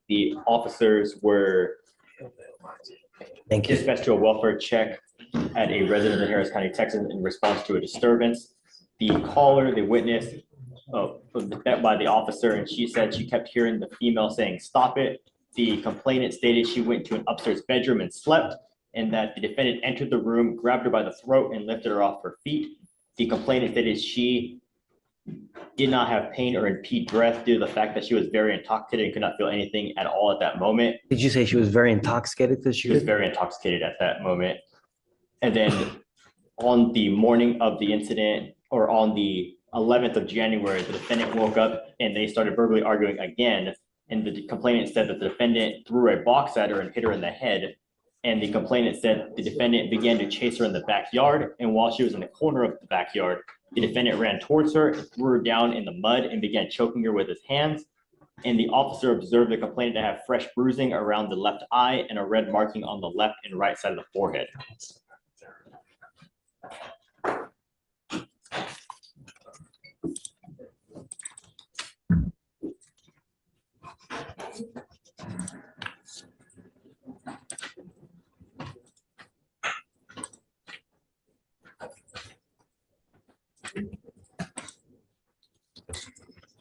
the officers were dispatched to a welfare check at a residence in Harris County, Texas, in response to a disturbance. The caller, the witness, was met by the officer, and she said she kept hearing the female saying, "Stop it." The complainant stated she went to an upstairs bedroom and slept, and that the defendant entered the room, grabbed her by the throat, and lifted her off her feet. The complainant stated she did not have pain or impede breath due to the fact that she was very intoxicated and could not feel anything at all at that moment. Did you say she was very intoxicated? She was very intoxicated at that moment. And then on the morning of the incident, or on the 11th of January, the defendant woke up and they started verbally arguing again. And the complainant said that the defendant threw a box at her and hit her in the head. And the complainant said the defendant began to chase her in the backyard. And while she was in the corner of the backyard, the defendant ran towards her, threw her down in the mud, and began choking her with his hands. And the officer observed the complainant to have fresh bruising around the left eye and a red marking on the left and right side of the forehead.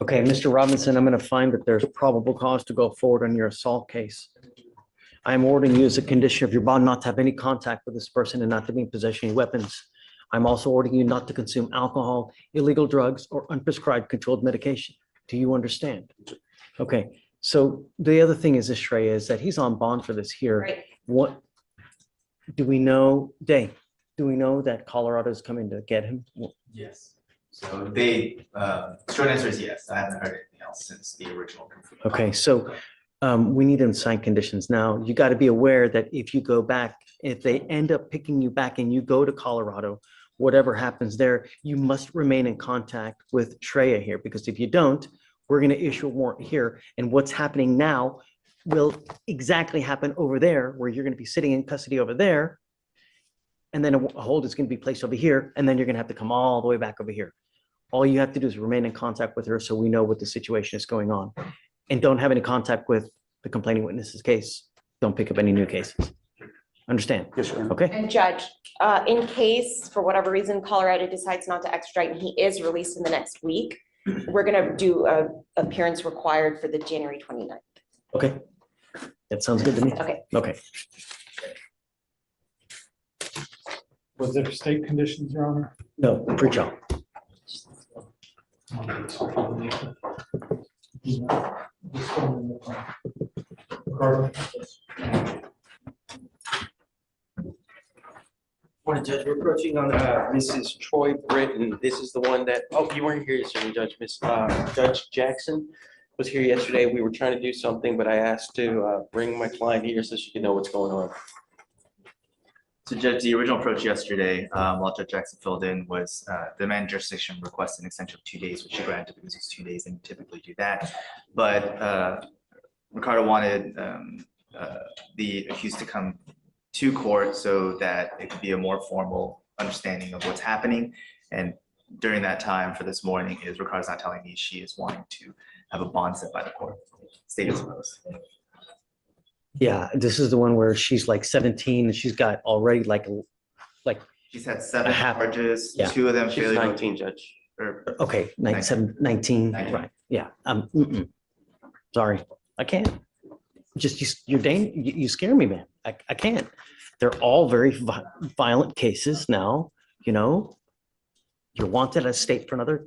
Okay, Mr. Robinson, I'm going to find that there's probable cause to go forward on your assault case. I'm ordering you as a condition of your bond not to have any contact with this person and not to be in possession of weapons. I'm also ordering you not to consume alcohol, illegal drugs, or unprescribed controlled medication. Do you understand? Okay, so the other thing is this, Shrey, is that he's on bond for this here. Right. What, do we know, Day, do we know that Colorado's coming to get him? Yes. So they, short answer is yes. I haven't heard anything else since the original. Okay, so we need them to sign conditions. Now, you got to be aware that if you go back, if they end up picking you back and you go to Colorado, whatever happens there, you must remain in contact with Shreya here, because if you don't, we're going to issue a warrant here. And what's happening now will exactly happen over there, where you're going to be sitting in custody over there. And then a hold is going to be placed over here. And then you're going to have to come all the way back over here. All you have to do is remain in contact with her so we know what the situation is going on. And don't have any contact with the complaining witness's case. Don't pick up any new cases. Understand? Yes, sir. Okay. And Judge, in case, for whatever reason, Colorado decides not to extradite and he is released in the next week, we're gonna do a appearance required for the January 29th. Okay. That sounds good to me. Okay. Okay. Was there state conditions, Your Honor? No, pre-trial. Morning, Judge. We're approaching on Mrs. Troy Britton. This is the one that, oh, you weren't here yesterday, Judge. Judge Jackson was here yesterday. We were trying to do something, but I asked to bring my client here so she can know what's going on. So Judge, the original approach yesterday, while Judge Jackson filled in, was the man jurisdiction requested an extension of 2 days, which she granted because it's 2 days and typically do that. But Ricardo wanted the accused to come to court so that it could be a more formal understanding of what's happening. And during that time for this morning is Ricardo's not telling me she is wanting to have a bond set by the court. State as opposed. Yeah, this is the one where she's like 17 and she's got already like she's had 7 half- charges, yeah. 2 of them She's failure. 19, Judge. Okay, 19, right? Yeah. Sorry, I can't. Just you scare me, man. I can't. They're all very violent cases now. You know, you're wanted as state for another.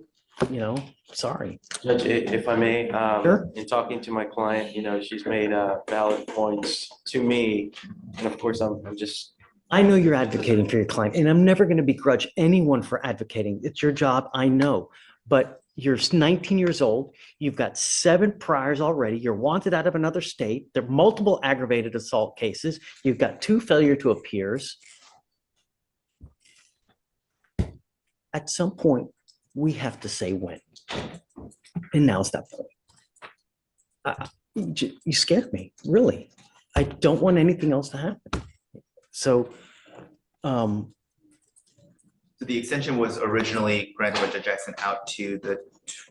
You know, sorry. Judge, if I may, Sure. in talking to my client, she's made valid points to me. And of course, I'm just. I know you're advocating for your client, and I'm never going to begrudge anyone for advocating. It's your job, I know. But you're 19 years old. You've got 7 priors already. You're wanted out of another state. There are multiple aggravated assault cases. You've got 2 failure to appears. At some point, we have to say when. And now's that point. You scared me, really. I don't want anything else to happen. So, So the extension was originally granted by Judge Jackson out to the,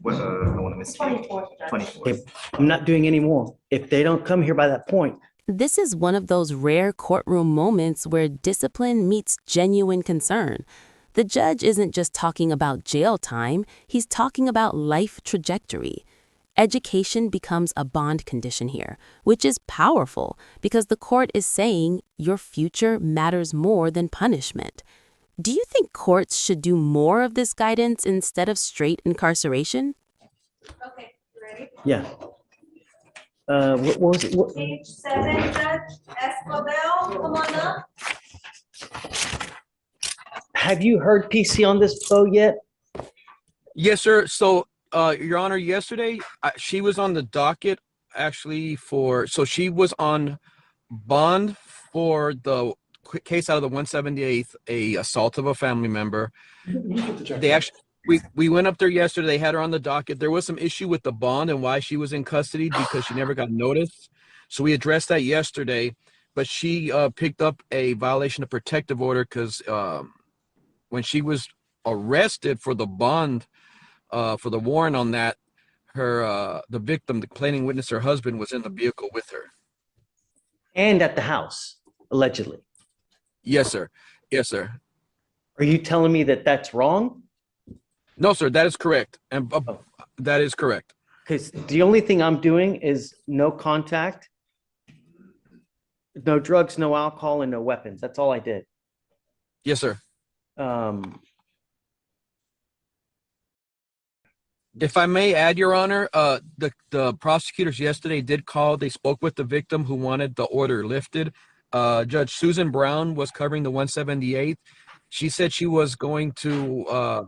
I want to misspeak, 24th. I'm not doing any more. If they don't come here by that point. This is one of those rare courtroom moments where discipline meets genuine concern. The judge isn't just talking about jail time, he's talking about life trajectory. Education becomes a bond condition here, which is powerful because the court is saying your future matters more than punishment. Do you think courts should do more of this guidance instead of straight incarceration? Okay, you ready? Yeah. What was it? Page 7, Judge Escobel, come on up. Have you heard PC on this, Bo, yet? Yes, sir. So, Your Honor, yesterday, she was on the docket actually so she was on bond for the case out of the 178th, a assault of a family member. They actually, we went up there yesterday. They had her on the docket. There was some issue with the bond and why she was in custody because she never got noticed. So we addressed that yesterday, but she picked up a violation of protective order because when she was arrested for the bond, for the warrant on that, the victim, the complaining witness, her husband, was in the vehicle with her. And at the house, allegedly. Yes, sir. Yes, sir. Are you telling me that that's wrong? No, sir. That is correct. And that is correct. Because the only thing I'm doing is no contact, no drugs, no alcohol, and no weapons. That's all I did. Yes, sir. If I may add, Your Honor, the prosecutors yesterday did call. They spoke with the victim who wanted the order lifted. Judge Susan Brown was covering the 178th. She said she was going to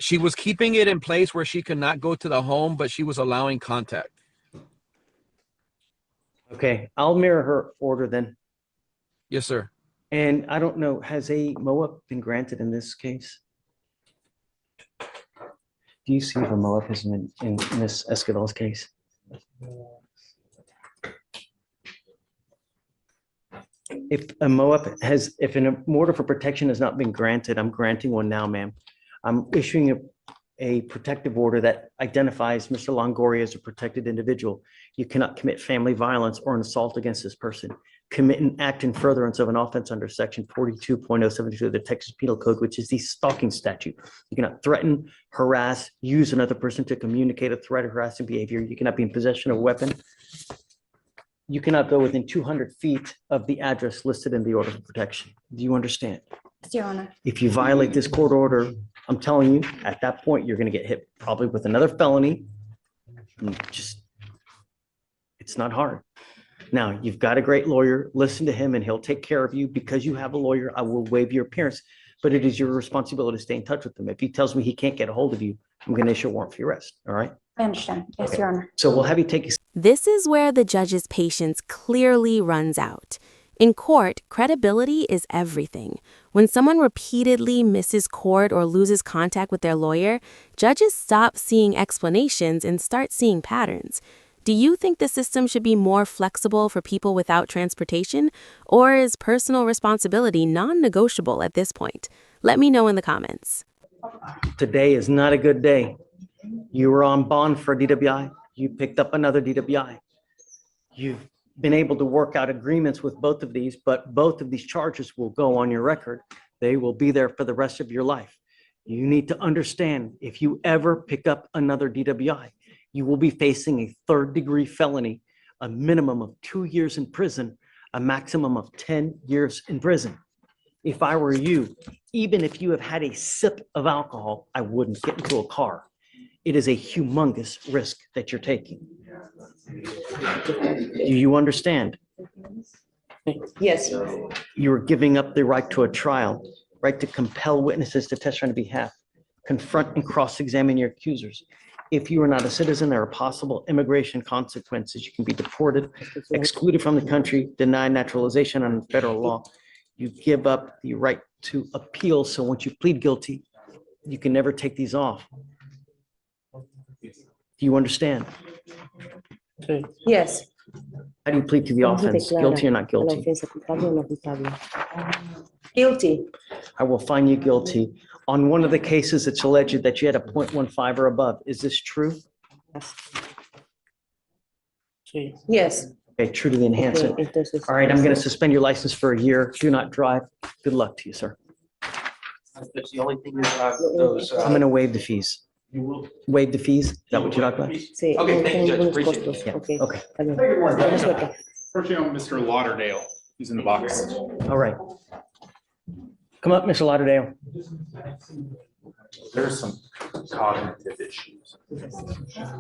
she was keeping it in place where she could not go to the home, but she was allowing contact. Okay, I'll mirror her order then. Yes, sir. And I don't know, has a MOA been granted in this case? Do you see if a MOA has been in Ms. Escobar's case? If a MOA has, if an order for protection has not been granted, I'm granting one now, ma'am. I'm issuing a protective order that identifies Mr. Longoria as a protected individual. You cannot commit family violence or an assault against this person. Commit an act in furtherance of an offense under section 42.072 of the Texas Penal Code, which is the stalking statute. You cannot threaten, harass, use another person to communicate a threat or harassing behavior. You cannot be in possession of a weapon. You cannot go within 200 feet of the address listed in the order of protection. Do you understand? Yes, Your Honor. If you violate this court order, I'm telling you, at that point, you're going to get hit probably with another felony. It's not hard. Now, you've got a great lawyer. Listen to him and he'll take care of you. Because you have a lawyer, I will waive your appearance, but it is your responsibility to stay in touch with him. If he tells me he can't get a hold of you, I'm going to issue a warrant for your arrest. All right? I understand. Yes, Your Honor. So we'll have you take. This is where the judge's patience clearly runs out. In court, credibility is everything. When someone repeatedly misses court or loses contact with their lawyer, judges stop seeing explanations and start seeing patterns. Do you think the system should be more flexible for people without transportation? Or is personal responsibility non-negotiable at this point? Let me know in the comments. Today is not a good day. You were on bond for DWI. You picked up another DWI. You've been able to work out agreements with both of these, but both of these charges will go on your record. They will be there for the rest of your life. You need to understand, if you ever pick up another DWI, you will be facing a third-degree felony, a minimum of 2 years in prison, a maximum of 10 years in prison. If I were you, even if you have had a sip of alcohol, I wouldn't get into a car. It is a humongous risk that you're taking. Do you understand? Yes. You're giving up the right to a trial, right to compel witnesses to testify on your behalf, confront and cross-examine your accusers. If you are not a citizen, there are possible immigration consequences. You can be deported, excluded from the country, denied naturalization under federal law. You give up the right to appeal. So once you plead guilty, you can never take these off. Do you understand? Yes. How do you plead to the offense? Guilty or not guilty? Guilty. I will find you guilty. On one of the cases, it's alleged that you had a 0.15 or above. Is this true? Yes. Okay, true to the enhancement. All right, I'm going to suspend your license for a year. Do not drive. Good luck to you, sir. That's the only thing is those. I'm going to waive the fees. You will. Waive the fees? Is that what you're talking about? Okay, thank you, Judge. Appreciate it. Yeah, okay. Good morning, Judge. First, on Mr. Lauderdale. He's in the box. All right. Come up, Mr. Lauderdale. There's some cognitive issues.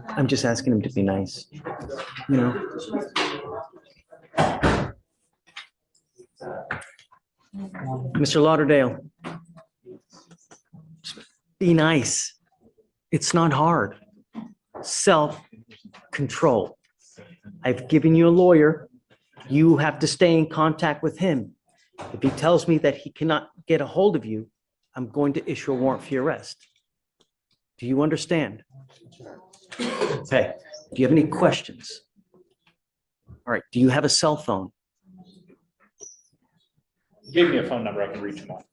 I'm just asking him to be nice. You know? Mr. Lauderdale, be nice. It's not hard. Self-control. I've given you a lawyer. You have to stay in contact with him. If he tells me that he cannot get a hold of you, I'm going to issue a warrant for your arrest. Do you understand? Okay. Do you have any questions? All right. Do you have a cell phone? He gave me a phone number I can reach him on.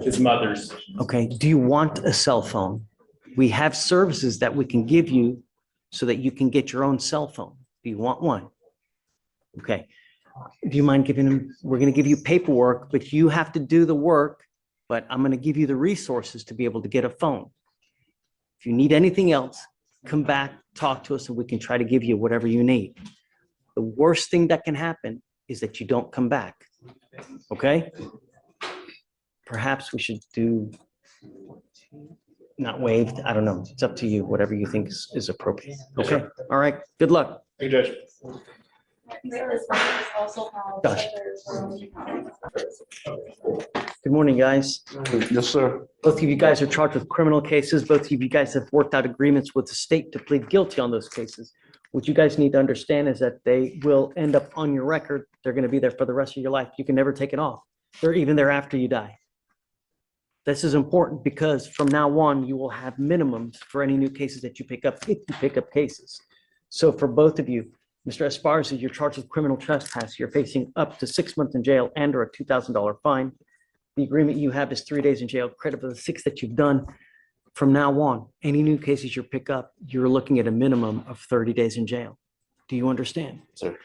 His mother's. Okay. Do you want a cell phone? We have services that we can give you so that you can get your own cell phone. Do you want one? Okay. Do you mind giving him, we're going to give you paperwork, but you have to do the work, but I'm going to give you the resources to be able to get a phone. If you need anything else, come back, talk to us, and we can try to give you whatever you need. The worst thing that can happen is that you don't come back. Okay? Perhaps we should do not waived. I don't know. It's up to you, whatever you think is appropriate. Okay? All right. Good luck. Hey, Judge. Josh. Good morning, guys. Yes, sir. Both of you guys are charged with criminal cases. Both of you guys have worked out agreements with the state to plead guilty on those cases. What you guys need to understand is that they will end up on your record. They're going to be there for the rest of your life. You can never take it off. They're even there after you die. This is important because from now on, you will have minimums for any new cases that you pick up, if you pick up cases. So for both of you, Mr. Esparza, you're charged with criminal trespass. You're facing up to 6 months in jail and or a $2,000 fine. The agreement you have is 3 days in jail, credit for the 6 that you've done. From now on, any new cases you pick up, you're looking at a minimum of 30 days in jail. Do you understand? Sir.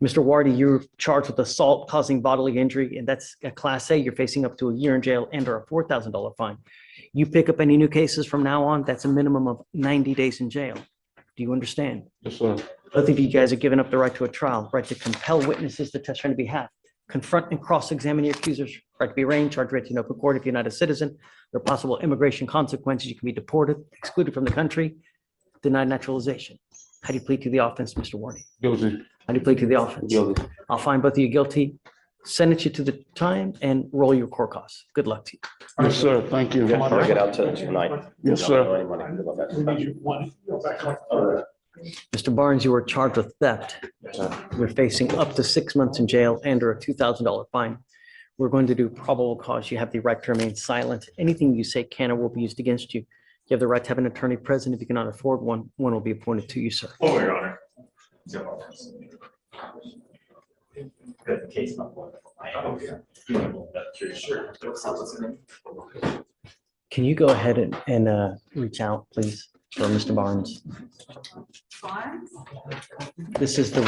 Mr. Wardy, you're charged with assault causing bodily injury, and that's a Class A. You're facing up to a year in jail and or a $4,000 fine. You pick up any new cases from now on, that's a minimum of 90 days in jail. Do you understand? Yes, sir. Both of you guys are giving up the right to a trial, right to compel witnesses to testify on your behalf, confront and cross-examine your accusers, right to be arraigned, charged, read to open court if you're not a citizen. There are possible immigration consequences. You can be deported, excluded from the country, denied naturalization. How do you plead to the offense, Mr. Wardy? Guilty. How do you plead to the offense? Guilty. I'll find both of you guilty, sentence you to the time, and roll your court costs. Good luck to you. Yes, sir. Thank you. I'll get out to tonight. Yes, sir. Mr. Barnes, you were charged with theft. You're facing up to 6 months in jail and or a $2,000 fine. We're going to do probable cause. You have the right to remain silent. Anything you say can or will be used against you. You have the right to have an attorney present. If you cannot afford one, one will be appointed to you, sir. Oh, Your Honor. Good case. Can you go ahead and reach out, please, for Mr. Barnes? This is the,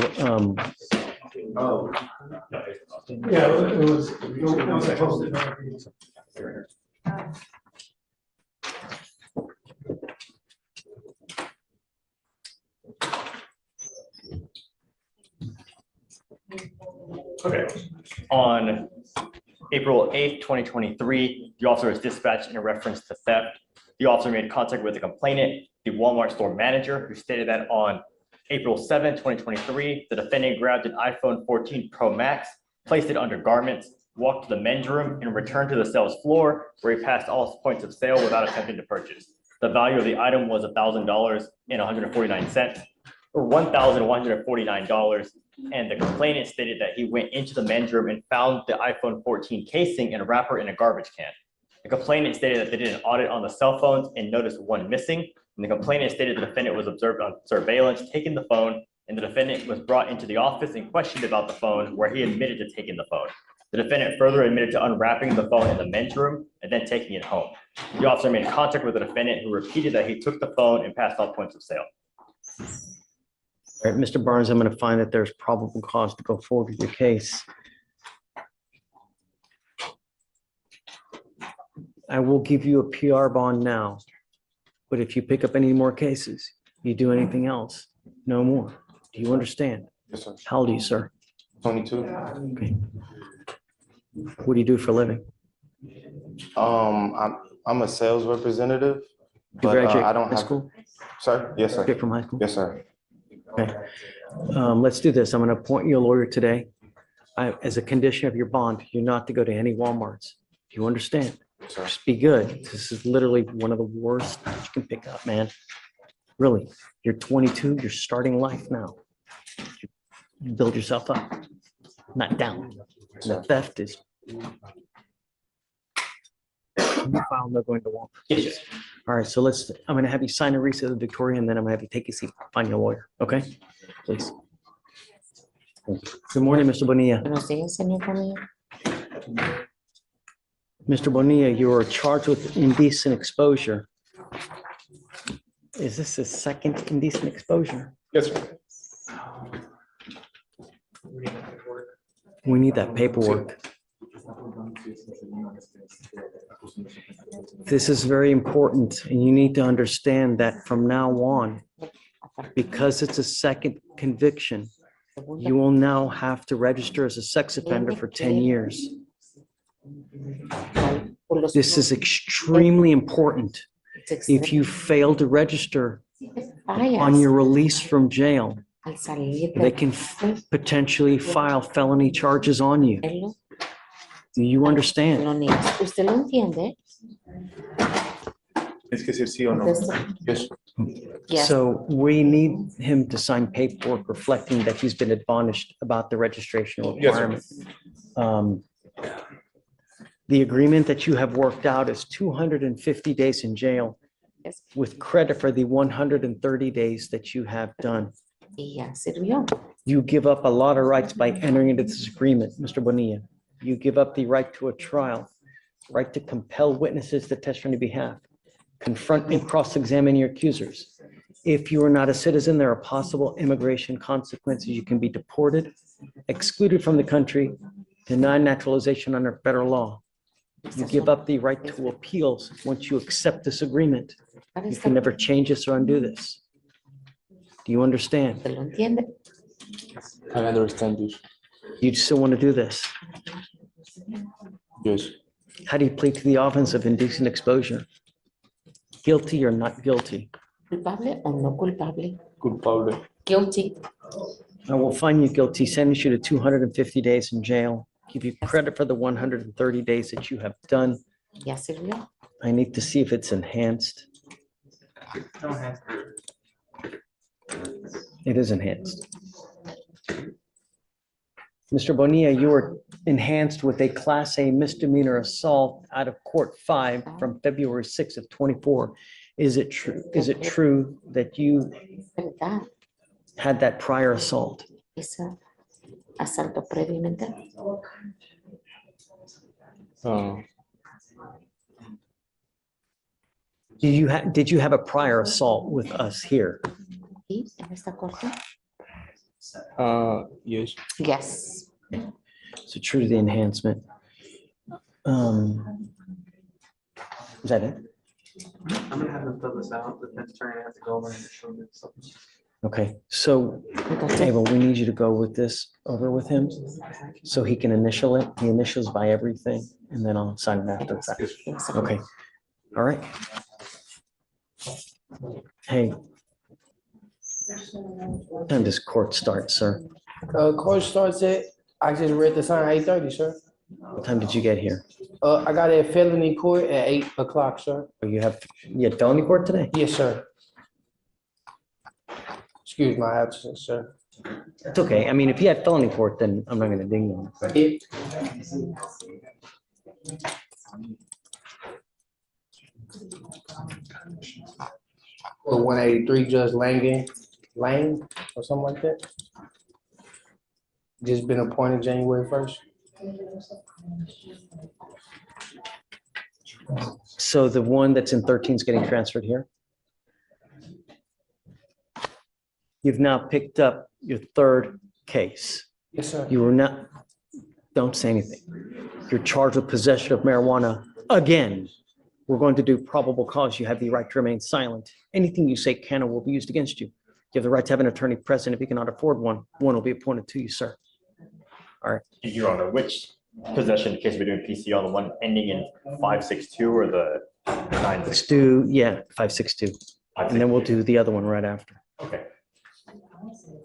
Oh. Yeah, it was. Okay. On April 8th, 2023, the officer was dispatched in a reference to theft. The officer made contact with the complainant, the Walmart store manager, who stated that on April 7th, 2023, the defendant grabbed an iPhone 14 Pro Max, placed it under garments, walked to the men's room, and returned to the sales floor, where he passed all points of sale without attempting to purchase. The value of the item was $1,000 and 149 cents, or $1,149. And the complainant stated that he went into the men's room and found the iPhone 14 casing and wrapper in a garbage can. The complainant stated that they did an audit on the cell phones and noticed one missing. And the complainant stated the defendant was observed on surveillance taking the phone, and the defendant was brought into the office and questioned about the phone, where he admitted to taking the phone. The defendant further admitted to unwrapping the phone in the men's room and then taking it home. The officer made contact with the defendant, who repeated that he took the phone and passed all points of sale. all right, Mr. Barnes, I'm going to find that there's probable cause to go forward with your case. I will give you a PR bond now, but if you pick up any more cases, you do anything else, no more. Do you understand? Yes, sir. How old are you, sir? 22. Okay. What do you do for a living? I'm a sales representative, You but graduate I don't high have. school? Sir, yes, sir. Graduate from high school? Yes, sir. Okay. Let's do this. I'm going to appoint you a lawyer today. As a condition of your bond, you're not to go to any Walmarts. Do you understand? Sir. Just be good. This is literally one of the worst that you can pick up, man. Really, you're 22, you're starting life now. You build yourself up, not down. The theft is. File no going to Walmart. Yes. All right, so I'm going to have you sign a receipt of the Victoria, and then I'm going to have you take a seat, find your lawyer, okay? Please. Good morning, Mr. Bonilla. Buenos días, señor Bonilla. Mr. Bonilla, you are charged with indecent exposure. Is this a second indecent exposure? Yes, sir. We need that paperwork. This is very important, and you need to understand that from now on, because it's a second conviction, you will now have to register as a sex offender for 10 years. This is extremely important. If you fail to register on your release from jail, Al salir They de can potentially file felony charges on you. verlo, Do you understand? felonías. ¿Usted lo entiende? Es que decir sí o no. Contesta. Yes. Yes. So we need him to sign paperwork reflecting that he's been admonished about the registration Yes, sir. requirement. The agreement that you have worked out is 250 days in jail Yes. with credit for the 130 days that you have done. Y ya sirvió. You give up a lot of rights by entering into this agreement, Mr. Bonilla. You give up the right to a trial, right to compel witnesses to testify on your behalf, confront and cross-examine your accusers. If you are not a citizen, there are possible immigration consequences. You can be deported, excluded from the country, denied naturalization under federal law. You give up the right to appeals once you accept this agreement. You can never change this or undo this. Do you understand? ¿Lo entiende? I understand this. You still want to do this? Yes. How do you plead to the offense of indecent exposure? Guilty or not guilty? ¿Culpable o no culpable? Culpable. Guilty. I will find you guilty, sentence you to 250 days in jail, give you credit for the 130 days that you have done. Ya sirvió. I need to see if it's enhanced. It is enhanced. Mr. Bonilla, you were enhanced with a Class A misdemeanor assault out of Court 5 from February 6th of 24. Is it true? Is it true that you ¿Verdad? had that prior assault? Ese asalto previamente. Did you have a prior assault with us here? ¿Y en esta corte? Yes. Yes. So true to the enhancement. Is that it? I'm gonna have them fill this out, the defense attorney has to go over and show this something. Okay, so Abel, we need you to go with this over with him so he can initial it. He initials by everything and then I'll sign it after the fact. Okay, all right. Hey. What time does court start, sir? Court starts at, I just read the sign, 8:30, sir. What time did you get here? I got a felony court at 8 o'clock, sir. Oh, you had felony court today? Yes, sir. Excuse my absence, sir. It's okay. I mean, if you had felony court, then I'm not gonna ding you. Or 183 Judge Lang or something like that. Just been appointed January 1st. So the one that's in 13 is getting transferred here? You've now picked up your third case. Yes, sir. You were not, don't say anything. You're charged with possession of marijuana again. We're going to do probable cause. You have the right to remain silent. Anything you say can or will be used against you. You have the right to have an attorney present. If you cannot afford one, one will be appointed to you, sir. All right. Your Honor, which possession case we're doing PC on, the one ending in 562 or the 962? Let's do, yeah, 562. And then we'll do the other one right after. Okay.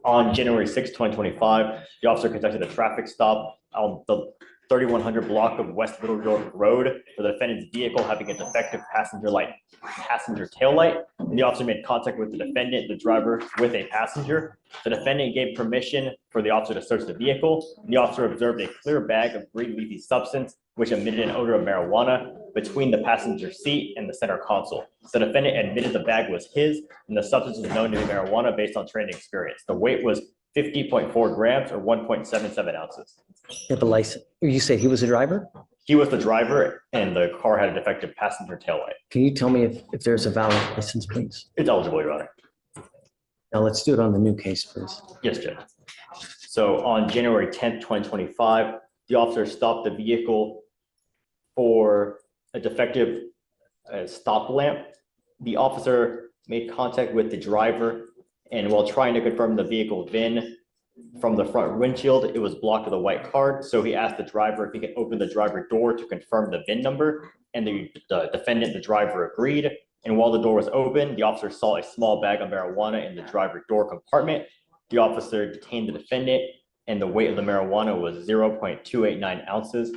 On January 6, 2025, the officer conducted a traffic stop on the 3100 block of West Little York Road for the defendant's vehicle having a defective passenger tail light. And the officer made contact with the defendant, the driver, with a passenger. The defendant gave permission for the officer to search the vehicle. The officer observed a clear bag of green leafy substance, which emitted an odor of marijuana between the passenger seat and the center console. The defendant admitted the bag was his, and the substance was known to be marijuana based on training experience. The weight was 50.4 grams or 1.77 ounces. You have a license. You say he was a driver? He was the driver and the car had a defective passenger taillight. Can you tell me if there's a valid license, please? It's eligible, Your Honor. Now let's do it on the new case, please. Yes, Judge. So on January 10th, 2025, the officer stopped the vehicle for a defective stop lamp. The officer made contact with the driver, and while trying to confirm the vehicle VIN from the front windshield, it was blocked with a white card. So he asked the driver if he could open the driver door to confirm the VIN number, and the defendant, the driver, agreed. And while the door was open, the officer saw a small bag of marijuana in the driver door compartment. The officer detained the defendant and the weight of the marijuana was 0.289 ounces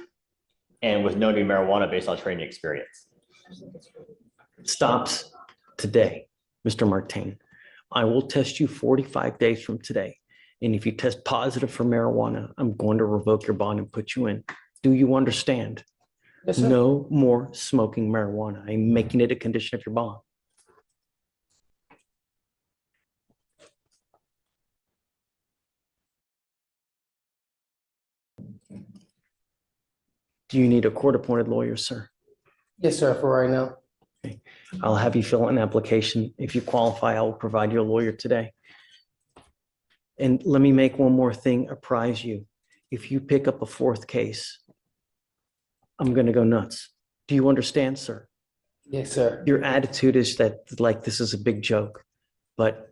and was known to be marijuana based on training experience. Stops today, Mr. Martin. I will test you 45 days from today. And if you test positive for marijuana, I'm going to revoke your bond and put you in. Do you understand? Yes, sir. No more smoking marijuana. I'm making it a condition of your bond. Do you need a court-appointed lawyer, sir? Yes, sir, for right now. I'll have you fill out an application. If you qualify, I will provide you a lawyer today. And let me make one more thing apprise you. If you pick up a fourth case, I'm going to go nuts. Do you understand, sir? Yes, sir. Your attitude is that like this is a big joke, but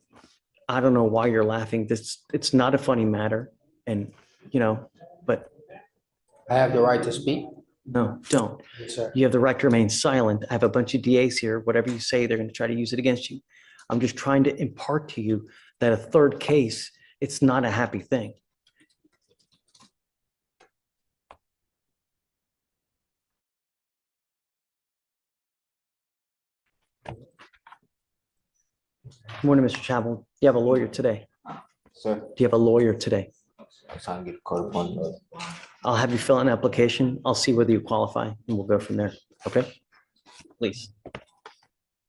I don't know why you're laughing. It's not a funny matter. And, but I have the right to speak. no, don't. Yes, sir. You have the right to remain silent. I have a bunch of DAs here. Whatever you say, they're going to try to use it against you. I'm just trying to impart to you that a third case, it's not a happy thing. Morning, Mr. Chapel. Do you have a lawyer today? Sir, Do you have a lawyer today? I'm trying to get a court appointment. I'll have you fill out an application. I'll see whether you qualify and we'll go from there. Okay? Please.